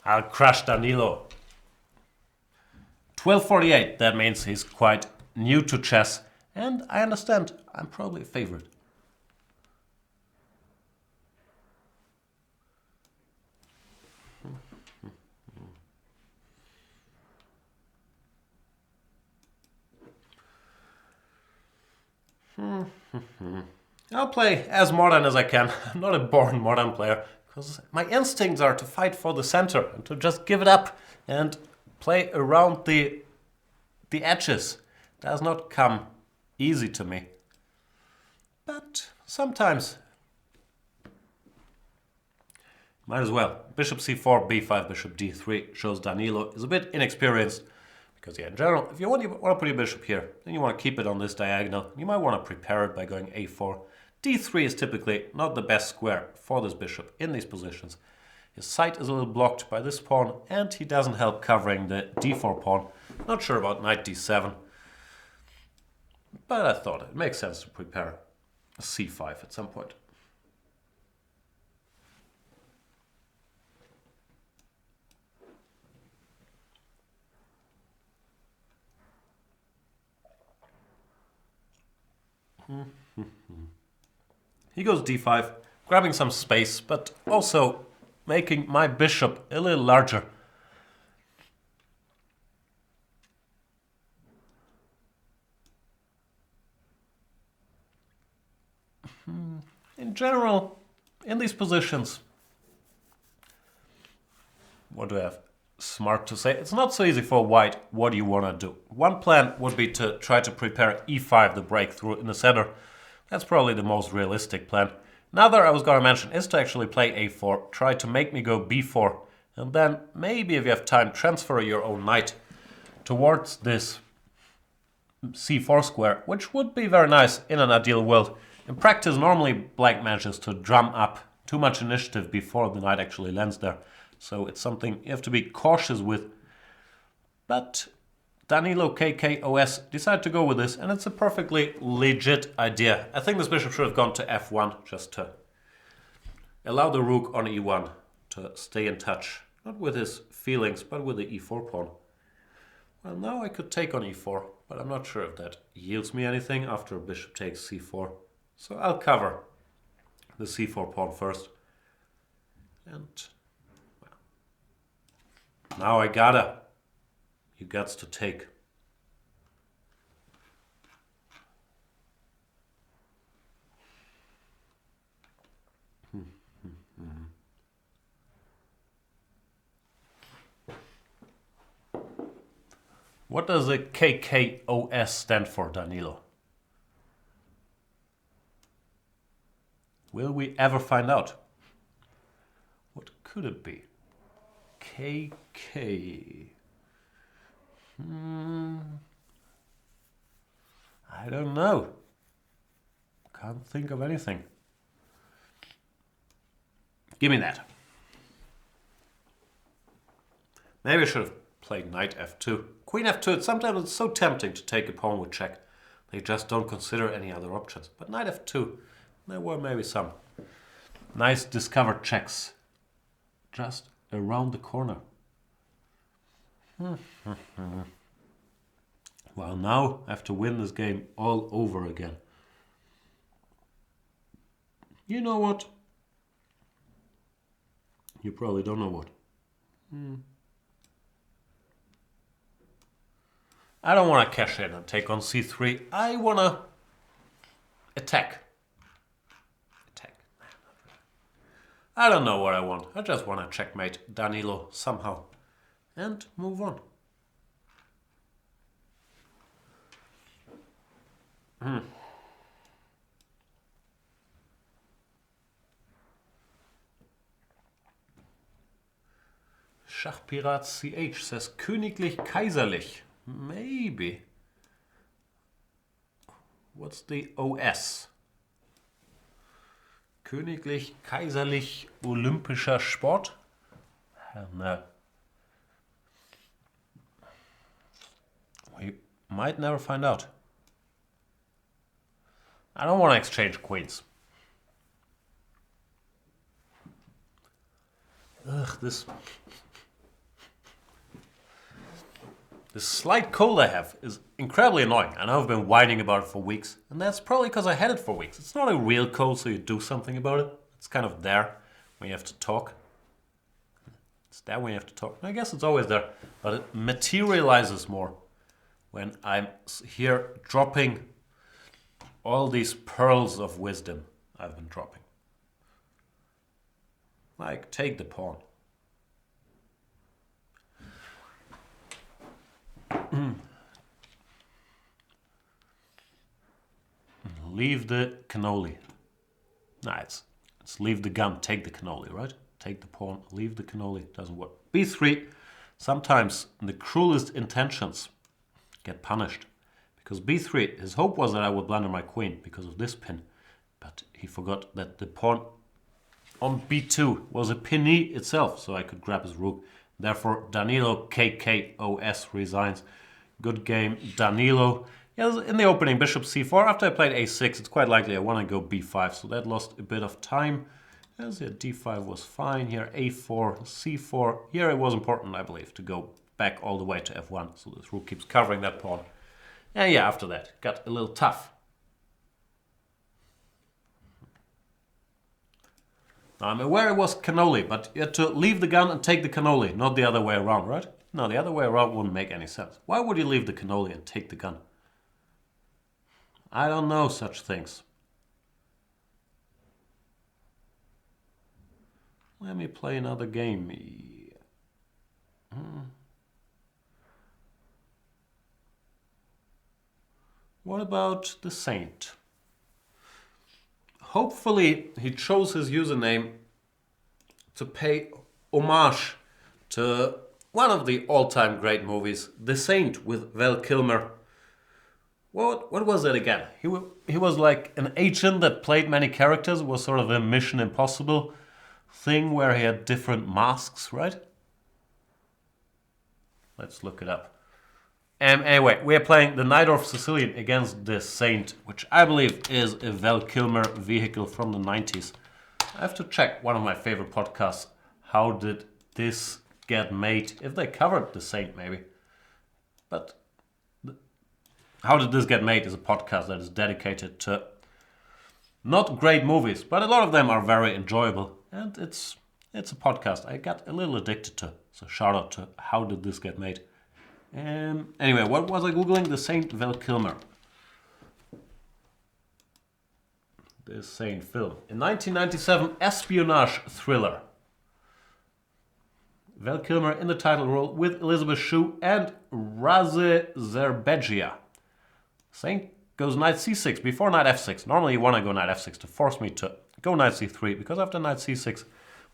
I'll crush Danilo. 1248, that means he's quite new to chess, and I understand I'm probably a favorite. I'll play as modern as I can. I'm not a born modern player, because my instincts are to fight for the center and to just give it up and play around the edges. Does not come easy to me. But sometimes might as well. Bishop c4, b5, bishop d3 shows Danilo is a bit inexperienced. Because yeah, in general, if you want to put your bishop here, then you want to keep it on this diagonal. You might want to prepare it by going a4. d3 is typically not the best square for this bishop in these positions. His sight is a little blocked by this pawn, and he doesn't help covering the d4 pawn. Not sure about knight d7. But I thought it makes sense to prepare a c5 at some point. He goes d5, grabbing some space, but also making my bishop a little larger. In general, in these positions, what do I have smart to say? It's not so easy for white. What do you want to do? One plan would be to try to prepare e5, the breakthrough in the center. That's probably the most realistic plan. Another I was going to mention is to actually play a4, try to make me go b4, and then maybe if you have time, transfer your own knight towards this c4 square, which would be very nice in an ideal world. In practice, normally black manages to drum up too much initiative before the knight actually lands there. So it's something you have to be cautious with. But Danilo KKOS decided to go with this, and it's a perfectly legit idea. I think this bishop should have gone to f1 just to allow the rook on e1 to stay in touch. Not with his feelings, but with the e4 pawn. Well, now I could take on e4, but I'm not sure if that yields me anything after bishop takes c4. So I'll cover the c4 pawn first. And well, now I gotta. You gots to take. What does the KKOS stand for, Danilo? Will we ever find out? What could it be? KK. I don't know. Can't think of anything. Give me that. Maybe I should have played knight f2. Queen f2, sometimes it's so tempting to take a pawn with check. They just don't consider any other options. But knight f2, there were maybe some nice discovered checks just around the corner. Well, now I have to win this game all over again. You know what? You probably don't know what. I don't want to cash in and take on c3. I want to attack. I don't know what I want. I just want to checkmate Danilo somehow and move on. Schachpirat CH says Königlich Kaiserlich. Maybe. What's the OS? Königlich Kaiserlich Olympischer Sport? No. We might never find out. I don't want to exchange queens. Ugh, this slight cold I have is incredibly annoying. I know I've been whining about it for weeks, and that's probably because I had it for weeks. It's not a real cold, so you do something about it. It's kind of there when you have to talk. It's there when you have to talk. I guess it's always there, but it materializes more when I'm here dropping all these pearls of wisdom I've been dropping. Like, take the pawn. Leave the cannoli. Nah, it's leave the gun, take the cannoli, right? Take the pawn, leave the cannoli. Doesn't work. b3. Sometimes the cruelest intentions get punished. Because b3, his hope was that I would blunder my queen because of this pin. But he forgot that the pawn on b2 was a pinny itself, so I could grab his rook. Therefore, Danilo KKOS resigns. Good game, Danilo. Yeah, in the opening, bishop c4. After I played a6, it's quite likely I want to go b5, so that lost a bit of time. As yeah, d5 was fine. Here, a4, c4. Here it was important, I believe, to go back all the way to f1, so this rook keeps covering that pawn. And yeah, after that, got a little tough. Now, I'm aware it was cannoli, but you had to leave the gun and take the cannoli, not the other way around, right? No, the other way around wouldn't make any sense. Why would you leave the cannoli and take the gun? I don't know such things. Let me play another game. What about the Saint? Hopefully he chose his username to pay homage to one of the all-time great movies, The Saint with Val Kilmer. What was that again? He was like an agent that played many characters. It was sort of a Mission Impossible thing where he had different masks, right? Let's look it up. Anyway, we are playing the Knight of Sicilian against the Saint, which I believe is a Val Kilmer vehicle from the 90s. I have to check one of my favorite podcasts. How did this get made? If they covered the Saint, maybe. But How Did This Get Made is a podcast that is dedicated to not great movies, but a lot of them are very enjoyable. And it's a podcast I got a little addicted to. So shout out to How Did This Get Made. Anyway, what was I Googling? The Saint Val Kilmer. The Saint film. In 1997, espionage thriller. Val Kilmer in the title role with Elizabeth Shue and Raze Zerbegia. Saint goes knight c6 before knight f6. Normally you want to go knight f6 to force me to go knight c3, because after knight c6,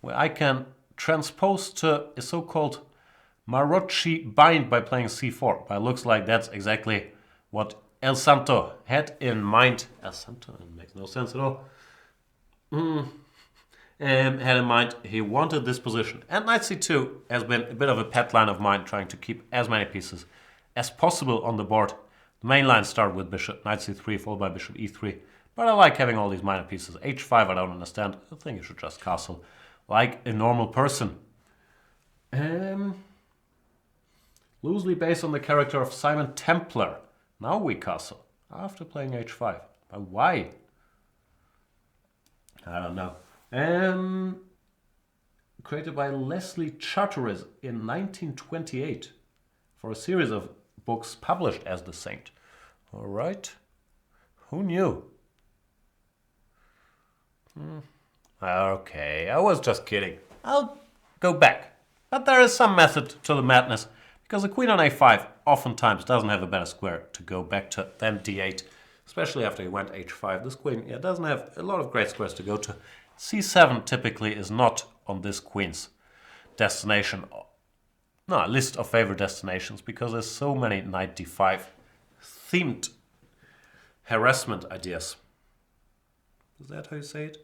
where I can transpose to a so-called Marocci bind by playing c4. But it looks like that's exactly what El Santo had in mind. El Santo makes no sense at all. Had in mind he wanted this position. And knight c2 has been a bit of a pet line of mine, trying to keep as many pieces as possible on the board. The main lines start with bishop, knight c3 followed by bishop e3. But I like having all these minor pieces. h5 I don't understand. I think you should just castle like a normal person. Loosely based on the character of Simon Templar. Now we castle after playing h5. But why? I don't know. Created by Leslie Charteris in 1928 for a series of books published as The Saint. All right. Who knew? Okay, I was just kidding. I'll go back. But there is some method to the madness, because the queen on a5 oftentimes doesn't have a better square to go back to than d8, especially after he went h5. This queen doesn't have a lot of great squares to go to. c7 typically is not on this queen's destination, list of favorite destinations, because there's so many knight d5 themed harassment ideas. Is that how you say it?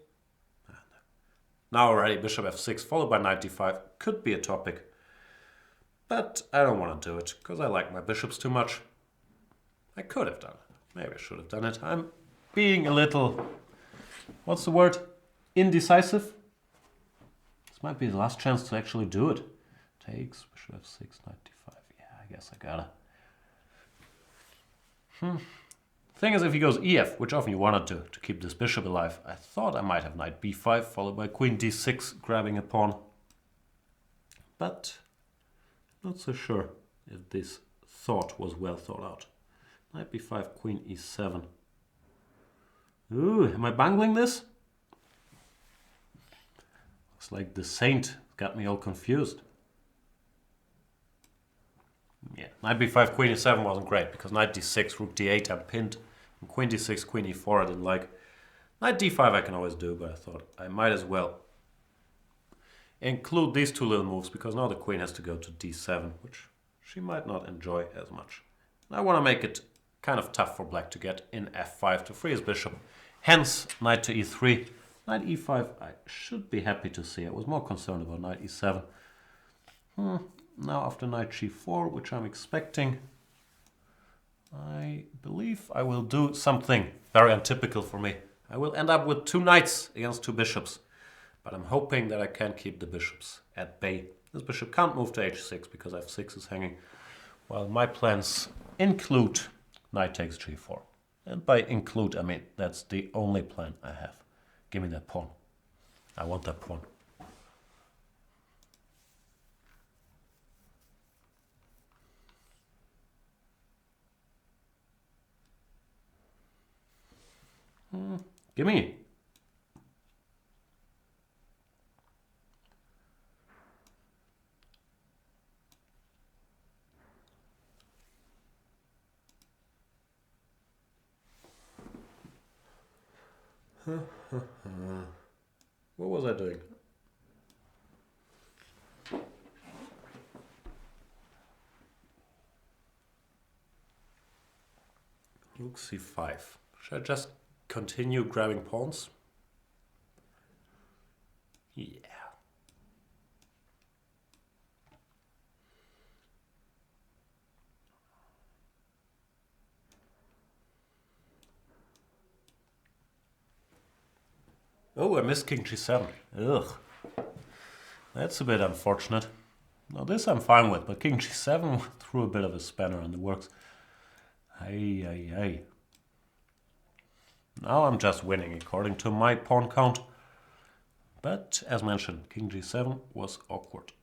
Now already bishop f6 followed by knight d5 could be a topic. But I don't want to do it, because I like my bishops too much. I could have done it. Maybe I should have done it. I'm being a little, what's the word? Indecisive? This might be the last chance to actually do it. Takes, bishop f6, knight d5. Yeah, I guess I gotta. Thing is, if he goes ef, which often you want to do to keep this bishop alive, I thought I might have knight b5 followed by queen d6 grabbing a pawn. But not so sure if this thought was well thought out. Knight b5, queen e7. Ooh, am I bungling this? Looks like the Saint got me all confused. Yeah, knight b5, queen e7 wasn't great, because knight d6, rook d8 I'm pinned. And queen d6, queen e4 I didn't like. Knight d5 I can always do, but I thought I might as well include these two little moves, because now the queen has to go to d7, which she might not enjoy as much. I want to make it kind of tough for black to get in f5 to free his bishop. Hence, knight to e3. Knight e5 I should be happy to see. I was more concerned about knight e7. Now after knight g4, which I'm expecting, I believe I will do something very untypical for me. I will end up with two knights against two bishops. But I'm hoping that I can keep the bishops at bay. This bishop can't move to h6 because f6 is hanging. While my plans include knight takes g4. And by include, I mean that's the only plan I have. Give me that pawn. I want that pawn. Gimme. What was I doing? Rook c5. Should I just continue grabbing pawns? Yeah. Oh, I missed king g7. Ugh. That's a bit unfortunate. Now this I'm fine with, but king g7 threw a bit of a spanner in the works. Hey, hey, hey. Now I'm just winning according to my pawn count. But as mentioned, king g7 was awkward.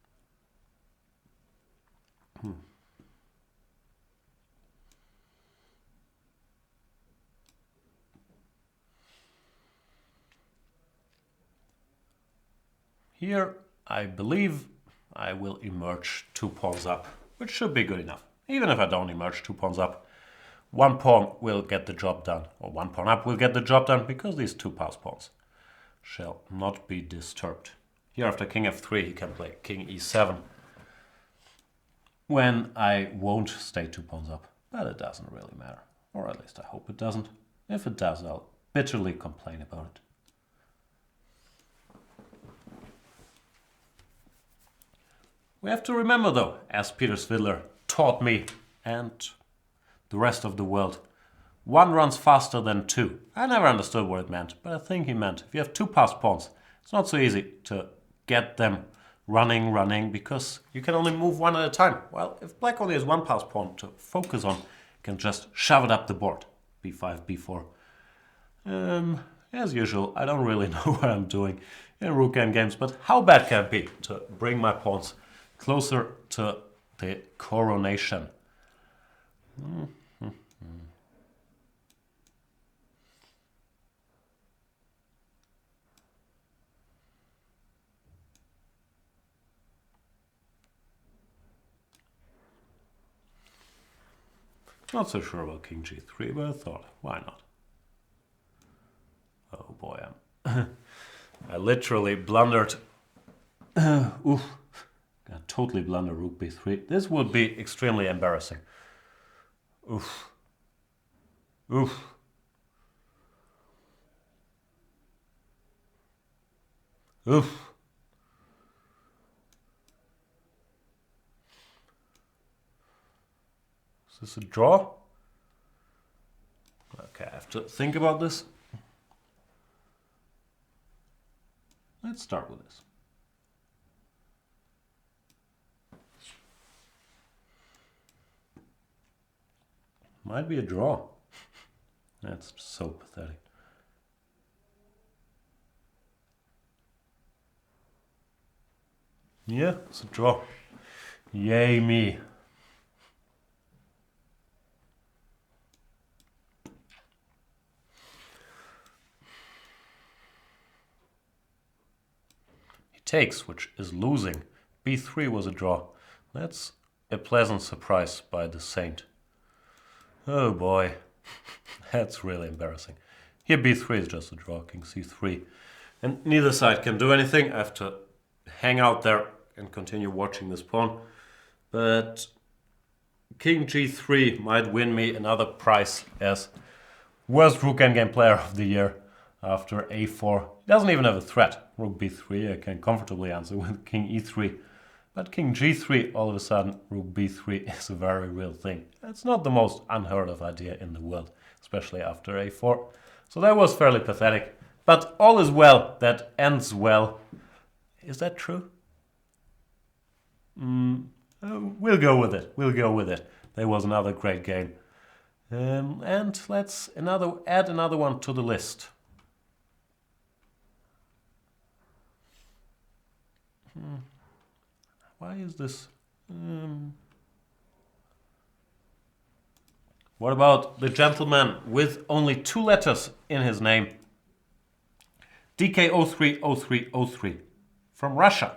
Here, I believe I will emerge 2 pawns up, which should be good enough. Even if I don't emerge 2 pawns up, 1 pawn will get the job done, or 1 pawn up will get the job done, because these 2 pass pawns shall not be disturbed. Here after king f3 he can play king e7, when I won't stay 2 pawns up, but it doesn't really matter, or at least I hope it doesn't. If it does, I'll bitterly complain about it. We have to remember though, as Peter Svidler taught me and the rest of the world, 1 runs faster than 2. I never understood what it meant, but I think he meant if you have 2 passed pawns, it's not so easy to get them running, because you can only move 1 at a time. Well, if black only has 1 passed pawn to focus on, you can just shove it up the board. b5, b4. As usual, I don't really know what I'm doing in rook endgames, but how bad can it be to bring my pawns closer to the coronation? Not so sure about king g3, but I thought, why not? Oh boy, I literally blundered. Oof. I totally blundered rook b3. This would be extremely embarrassing. Oof. Oof. Oof. Is this a draw? Okay, I have to think about this. Let's start with this. Might be a draw. That's so pathetic. Yeah, it's a draw. Yay me. He takes, which is losing. b3 was a draw. That's a pleasant surprise by the saint. Oh boy, that's really embarrassing. Here b3 is just a draw, king c3. And neither side can do anything. I have to hang out there and continue watching this pawn. But king g3 might win me another prize as worst rook endgame player of the year after a4. He doesn't even have a threat. Rook b3 I can comfortably answer with king e3. But king g3, all of a sudden, rook b3 is a very real thing. It's not the most unheard of idea in the world, especially after a4. So that was fairly pathetic. But all is well that ends well. Is that true? We'll go with it. We'll go with it. That was another great game. And let's add another one to the list. Why is this? What about the gentleman with only 2 letters in his name? DK030303 from Russia.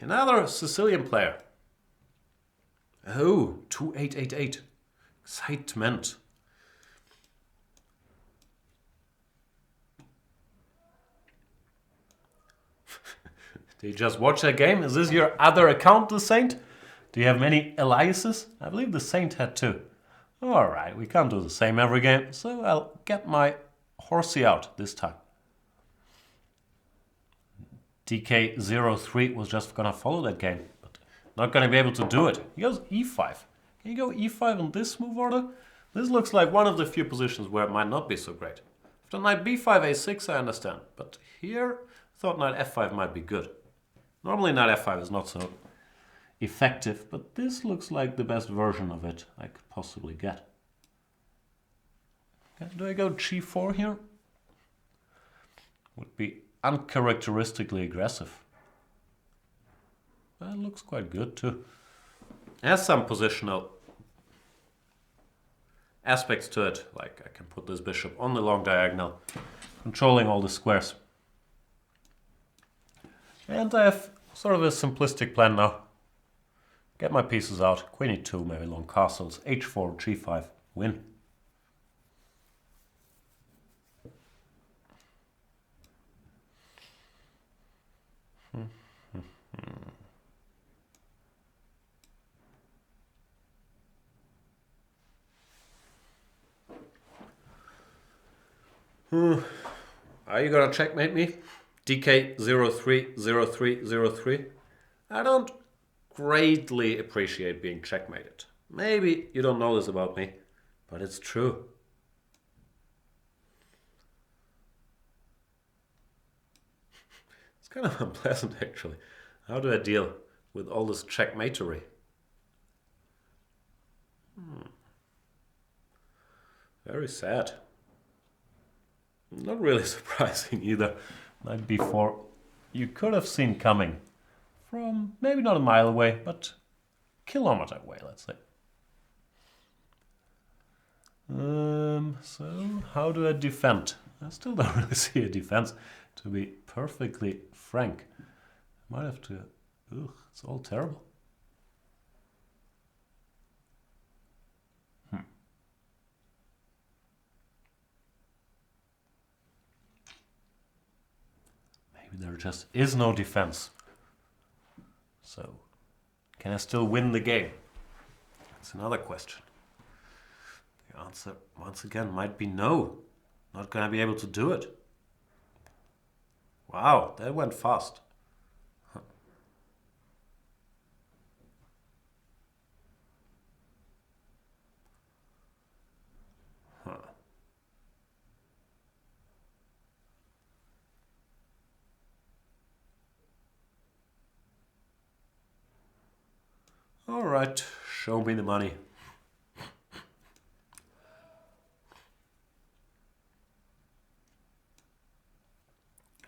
Another Sicilian player. Oh, 2888. Excitement. Did you just watch that game? Is this your other account, the Saint? Do you have many aliases? I believe the Saint had 2. Alright, we can't do the same every game, so I'll get my horsey out this time. DK03 was just gonna follow that game, but not gonna be able to do it. He goes e5. Can you go e5 in this move order? This looks like one of the few positions where it might not be so great. After knight b5, a6 I understand, but here I thought knight f5 might be good. Normally knight f5 is not so effective, but this looks like the best version of it I could possibly get. Okay, do I go g4 here? Would be uncharacteristically aggressive. That looks quite good too. Has some positional aspects to it, like I can put this bishop on the long diagonal, controlling all the squares. And I have sort of a simplistic plan now. Get my pieces out, queen e2, maybe long castles, h4, g5, win. Are you gonna checkmate me? DK030303. I don't greatly appreciate being checkmated. Maybe you don't know this about me, but it's true. It's kind of unpleasant actually. How do I deal with all this checkmatery? Very sad. Not really surprising either. Knight b4 you could have seen coming from maybe not a mile away, but kilometer away, let's say. So how do I defend? I still don't really see a defense, to be perfectly frank. I might have to... Ugh, it's all terrible. There just is no defense. So, can I still win the game? That's another question. The answer, once again, might be no. Not gonna be able to do it. Wow, that went fast. All right, show me the money. I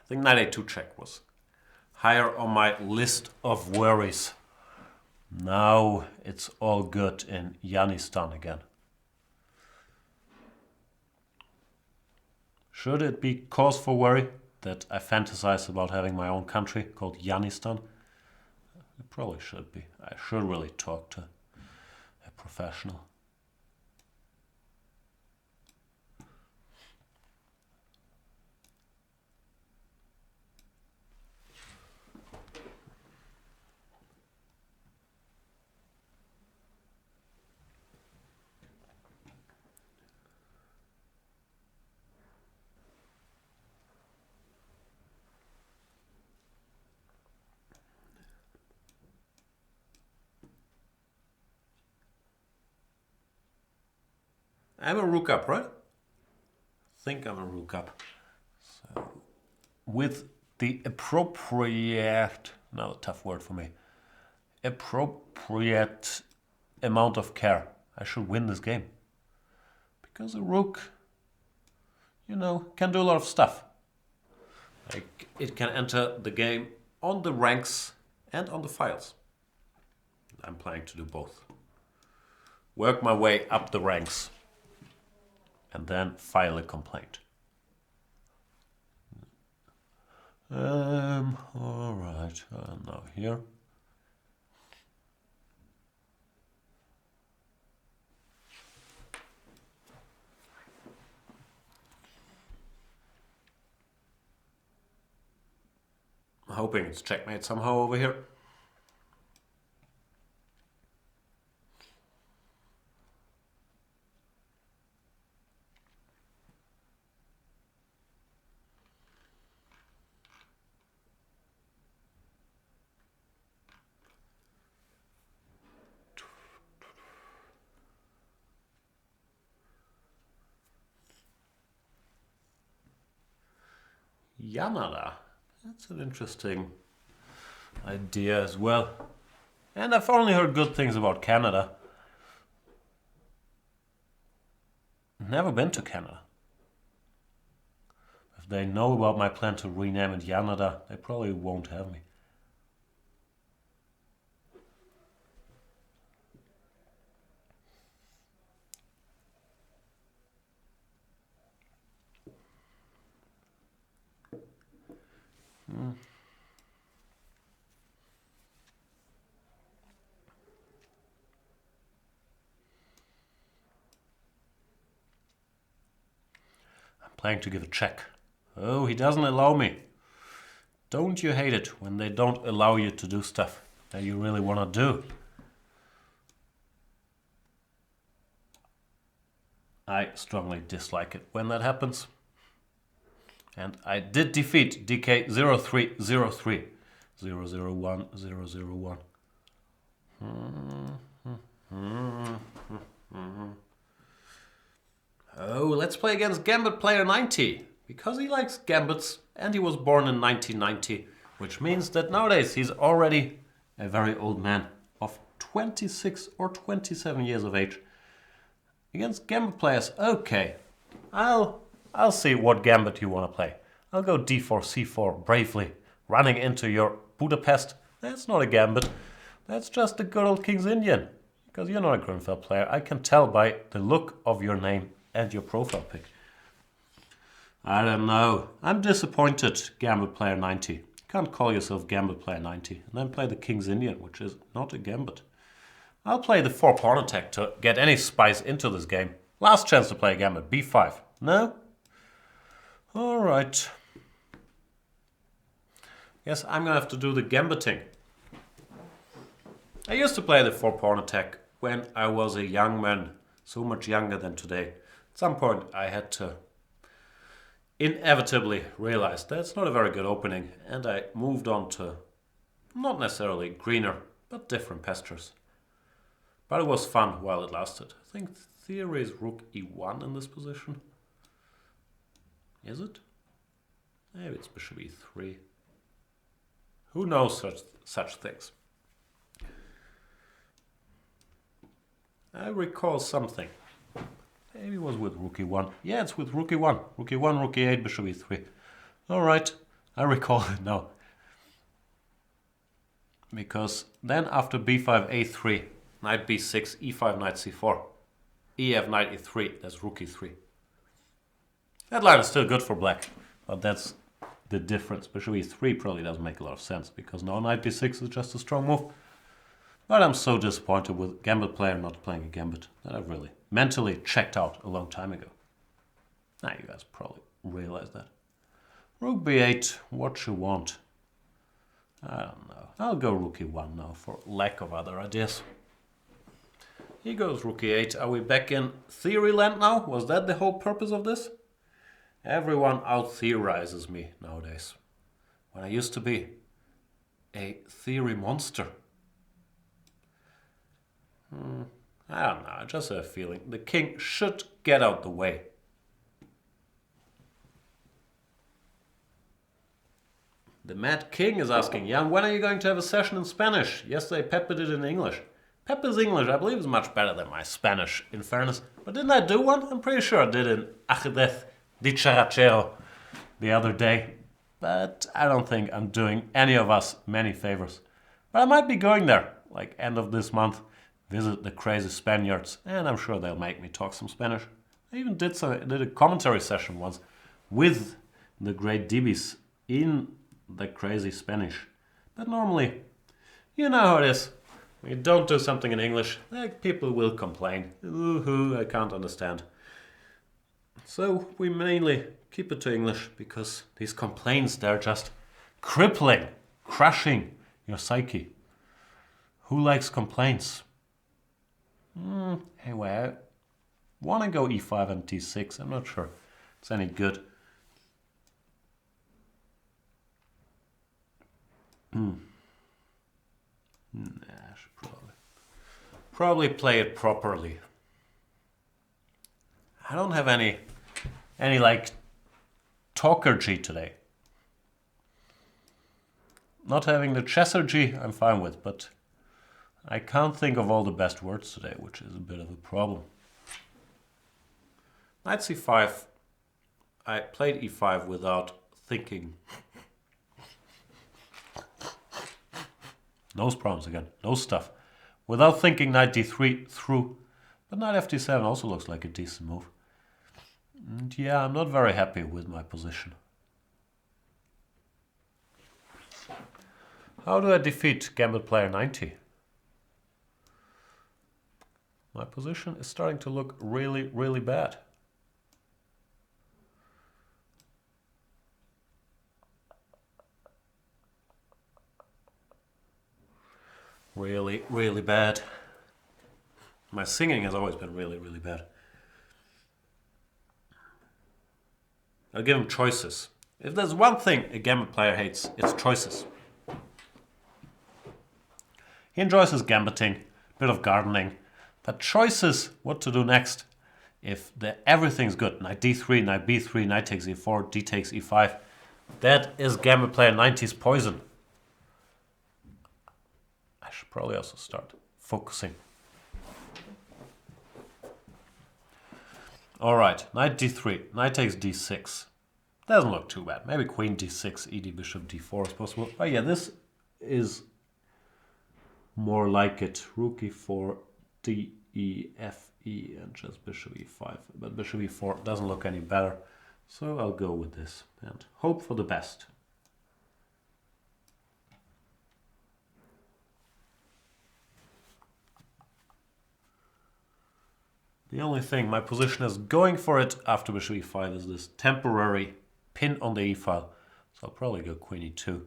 think knight a2 check was higher on my list of worries. Now it's all good in Yanistan again. Should it be cause for worry that I fantasize about having my own country called Yanistan? It probably should be. I should really talk to a professional. I'm a rook up, right? I think I'm a rook up. So, with the appropriate, now a tough word for me, appropriate amount of care, I should win this game. Because a rook, you know, can do a lot of stuff. Like, it can enter the game on the ranks and on the files. I'm planning to do both. Work my way up the ranks and then file a complaint. All right, now here. I'm hoping it's checkmate somehow over here. Canada. That's an interesting idea as well. And I've only heard good things about Canada. Never been to Canada. If they know about my plan to rename it Canada, they probably won't have me. Planning to give a check. Oh, he doesn't allow me. Don't you hate it when they don't allow you to do stuff that you really want to do? I strongly dislike it when that happens. And I did defeat DK0303. 001 001. Oh, let's play against Gambit Player 90. Because he likes gambits and he was born in 1990, which means that nowadays he's already a very old man of 26 or 27 years of age. Against Gambit players, okay, I'll see what Gambit you want to play. I'll go d4, c4, bravely, running into your Budapest. That's not a Gambit, that's just a good old King's Indian. Because you're not a Grimfell player, I can tell by the look of your name and your profile pic. I don't know. I'm disappointed, Gambit Player 90. You can't call yourself Gambit Player 90 and then play the King's Indian, which is not a Gambit. I'll play the 4-pawn attack to get any spice into this game. Last chance to play a Gambit. b5. No? Alright. Guess I'm gonna have to do the Gambiting. I used to play the 4-pawn attack when I was a young man, so much younger than today. At some point I had to inevitably realize that's not a very good opening, and I moved on to not necessarily greener, but different pastures. But it was fun while it lasted. I think theory is rook e1 in this position. Is it? Maybe it's bishop e3. Who knows such things? I recall something. Maybe it was with rook e1. Yeah, it's with rook e1. Rook e1, rook e8, bishop e3. Alright, I recall it now. Because then after b5, a3, knight b6, e5, knight c4, ef, knight e3, that's rook e3. That line is still good for black, but that's the difference. Bishop e3 probably doesn't make a lot of sense, because now knight b6 is just a strong move. But I'm so disappointed with Gambit player not playing a Gambit that I've really mentally checked out a long time ago. Now you guys probably realize that. Rook b8, what you want? I don't know. I'll go rook e1 now for lack of other ideas. Here goes rook e8. Are we back in theory land now? Was that the whole purpose of this? Everyone out-theorizes me nowadays. When I used to be a theory monster. I don't know, I just have a feeling the king should get out the way. The Mad King is asking, Jan, when are you going to have a session in Spanish? Yesterday Pepe did it in English. Pepe's English, I believe, is much better than my Spanish, in fairness. But didn't I do one? I'm pretty sure I did in Ajedez Dicharachero the other day. But I don't think I'm doing any of us many favors. But I might be going there, like end of this month, visit the crazy Spaniards, and I'm sure they'll make me talk some Spanish. I even did a commentary session once with the great DBs in the crazy Spanish. But normally, you know how it is. When you don't do something in English, people will complain. Ooh, I can't understand. So we mainly keep it to English because these complaints, they're just crippling, crushing your psyche. Who likes complaints? Anyway, I want to go e5 and d6. I'm not sure it's any good. I should probably play it properly. I don't have any like talkergy today. Not having the chessergy, I'm fine with, but I can't think of all the best words today, which is a bit of a problem. Knight c5. I played e5 without thinking. Those problems again, those stuff. Without thinking knight d3 through, but knight fd7 also looks like a decent move. And yeah, I'm not very happy with my position. How do I defeat Gambit player 90? My position is starting to look really, really bad. Really, really bad. My singing has always been really, really bad. I'll give him choices. If there's one thing a Gambit player hates, it's choices. He enjoys his gambiting, a bit of gardening, but choices what to do next. If everything's good, knight d3, knight b3, knight takes e4, d takes e5, that is Gambit player 90's poison. I should probably also start focusing. Alright, knight d3, knight takes d6. Doesn't look too bad. Maybe queen d6, ed bishop d4 is possible. Oh yeah, this is more like it. Rook e4, d, e, f, e, and just bishop e5. But bishop e4 doesn't look any better. So I'll go with this and hope for the best. The only thing my position is going for it after bishop e5 is this temporary pin on the e file. So I'll probably go queen e2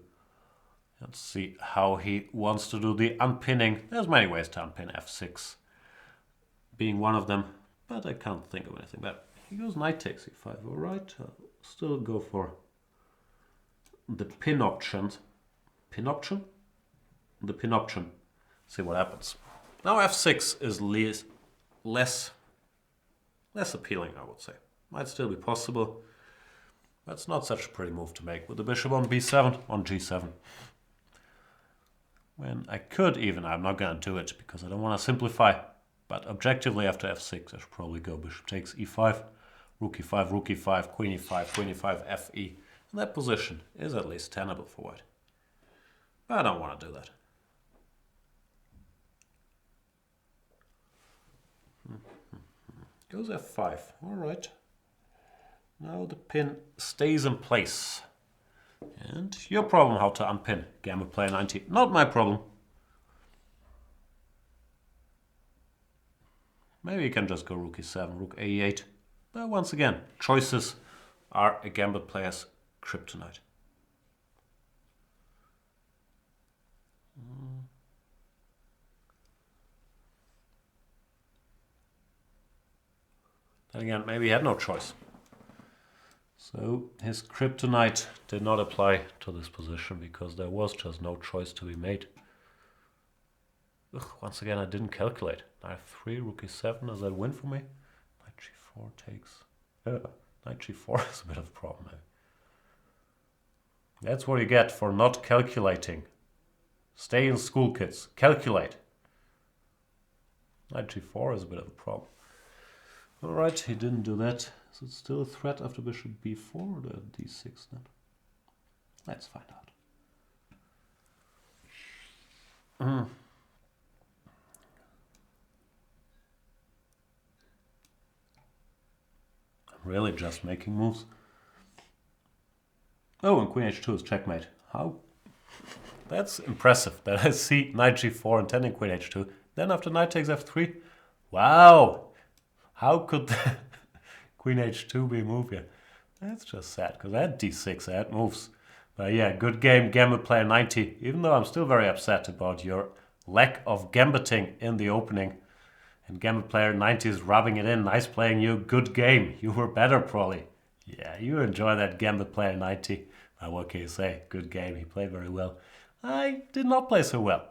and see how he wants to do the unpinning. There's many ways to unpin f6 being one of them, but I can't think of anything better. He goes knight takes e5. All right, I'll still go for the pin option. Pin option? The pin option. See what happens. Now f6 is less appealing, I would say. Might still be possible, but it's not such a pretty move to make with the bishop on b7, on g7. When I could even, I'm not going to do it because I don't want to simplify, but objectively after f6 I should probably go bishop takes e5, rook e5, queen e5, fe. And that position is at least tenable for white. But I don't want to do that. Goes f5, all right. Now the pin stays in place. And your problem how to unpin Gambit player 90, not my problem. Maybe you can just go rook e7, rook a8. But once again, choices are a Gambit player's kryptonite. Then again, maybe he had no choice. So his kryptonite did not apply to this position because there was just no choice to be made. Once again, I didn't calculate. Knight 3, rook e7, does that win for me? Knight g4 takes... Knight g4 is a bit of a problem. That's what you get for not calculating. Stay in school, kids. Calculate. Knight g4 is a bit of a problem. Alright, he didn't do that. Is it still a threat after bishop b4 or the d6 then? Let's find out. I'm really just making moves. Oh, and queen h2 is checkmate. How? That's impressive that I see knight g4 intending queen h2. Then after knight takes f3. Wow! How could queen h2 be a move here? That's just sad, because I had d6, I had moves. But yeah, good game, Gambit player 90. Even though I'm still very upset about your lack of gambiting in the opening. And Gambit player 90 is rubbing it in. Nice playing you, good game. You were better probably. Yeah, you enjoy that Gambit player 90. But what can you say? Good game, he played very well. I did not play so well.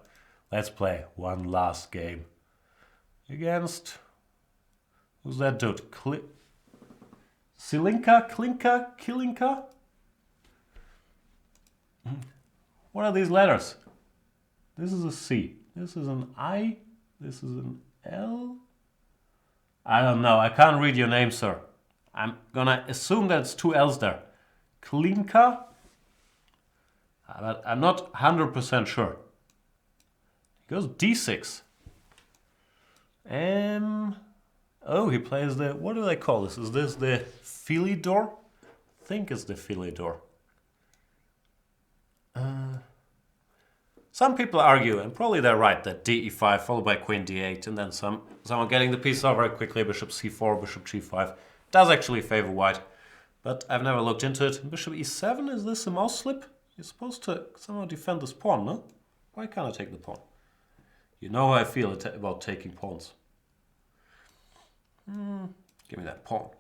Let's play one last game. Against... who's that dude? Silinka? Klinka? Kilinka? What are these letters? This is a C. This is an I. This is an L. I don't know. I can't read your name, sir. I'm gonna assume that it's two L's there. Klinka? But I'm not 100% sure. He goes D6. Oh, he plays the... what do they call this? Is this the Philidor? I think it's the Philidor. Some people argue, and probably they're right, that d5 followed by queen d8, and then someone getting the piece off very quickly, bishop c4, bishop g5, does actually favor white. But I've never looked into it. Bishop e7, is this a mouse slip? You're supposed to somehow defend this pawn, no? Why can't I take the pawn? You know how I feel about taking pawns. Give me that pawn.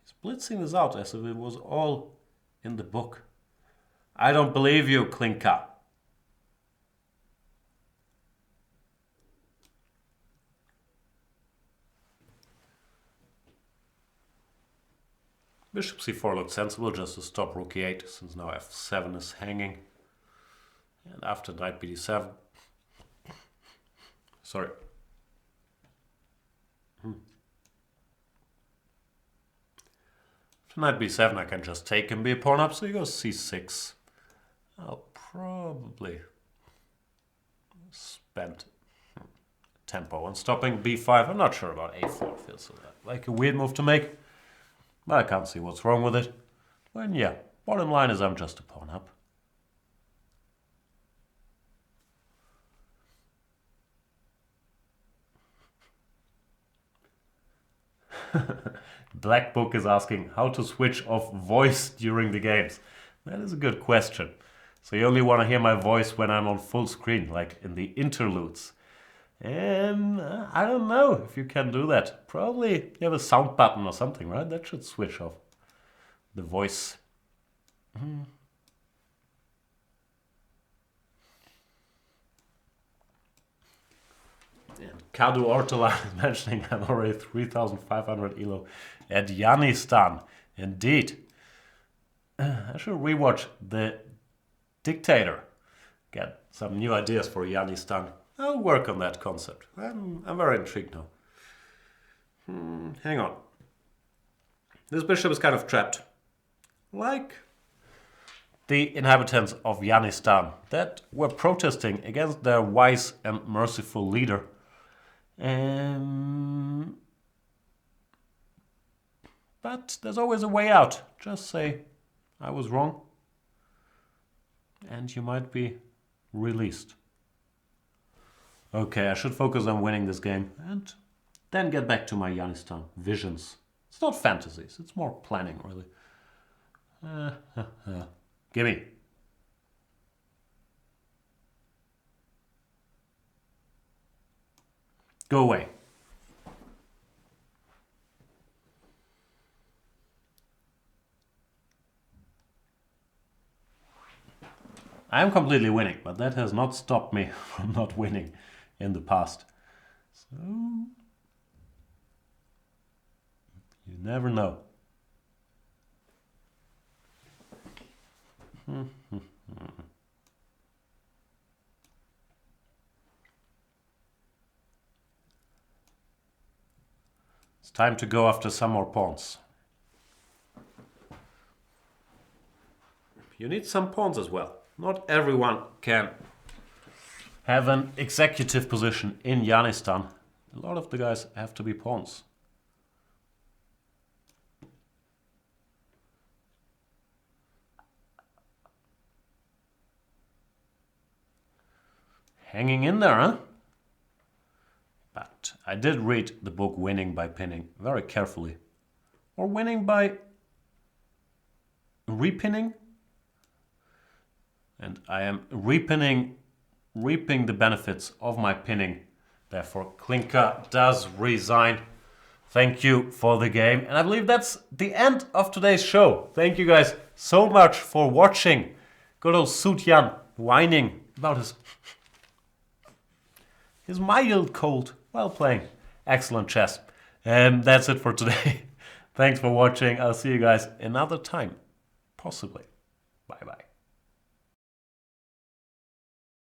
He's blitzing this out as if it was all in the book. I don't believe you, Klinka. Bishop c4 looked sensible just to stop rook e8, since now f7 is hanging. And after knight bd7... sorry. After knight b7 I can just take and be a pawn up, so he goes c6. I'll probably spend tempo on stopping b5. I'm not sure about a4, feels like a weird move to make. But I can't see what's wrong with it. And yeah, bottom line is I'm just a pawn up. Black Book is asking how to switch off voice during the games. That is a good question. So you only want to hear my voice when I'm on full screen, like in the interludes. And I don't know if you can do that. Probably you have a sound button or something, right? That should switch off the voice. And Kadu Ortola is mentioning I'm already 3,500 elo at Yanistan. Indeed. I should rewatch The Dictator. Get some new ideas for Yanistan. I'll work on that concept. I'm very intrigued now. Hang on. This bishop is kind of trapped. Like the inhabitants of Yanistan that were protesting against their wise and merciful leader. But there's always a way out. Just say, I was wrong. And you might be released. Okay, I should focus on winning this game and then get back to my Yanistan visions. It's not fantasies, it's more planning, really. Gimme. Go away. I am completely winning, but that has not stopped me from not winning in the past. So, you never know. Time to go after some more pawns. You need some pawns as well. Not everyone can have an executive position in Yanistan. A lot of the guys have to be pawns. Hanging in there, huh? But I did read the book Winning by Pinning very carefully. Or winning by repinning. And I am reaping the benefits of my pinning. Therefore, Klinka does resign. Thank you for the game. And I believe that's the end of today's show. Thank you guys so much for watching. Good old Sutjan whining about his mild cold while playing excellent chess. And that's it for today. Thanks for watching. I'll see you guys another time. Possibly. Bye bye.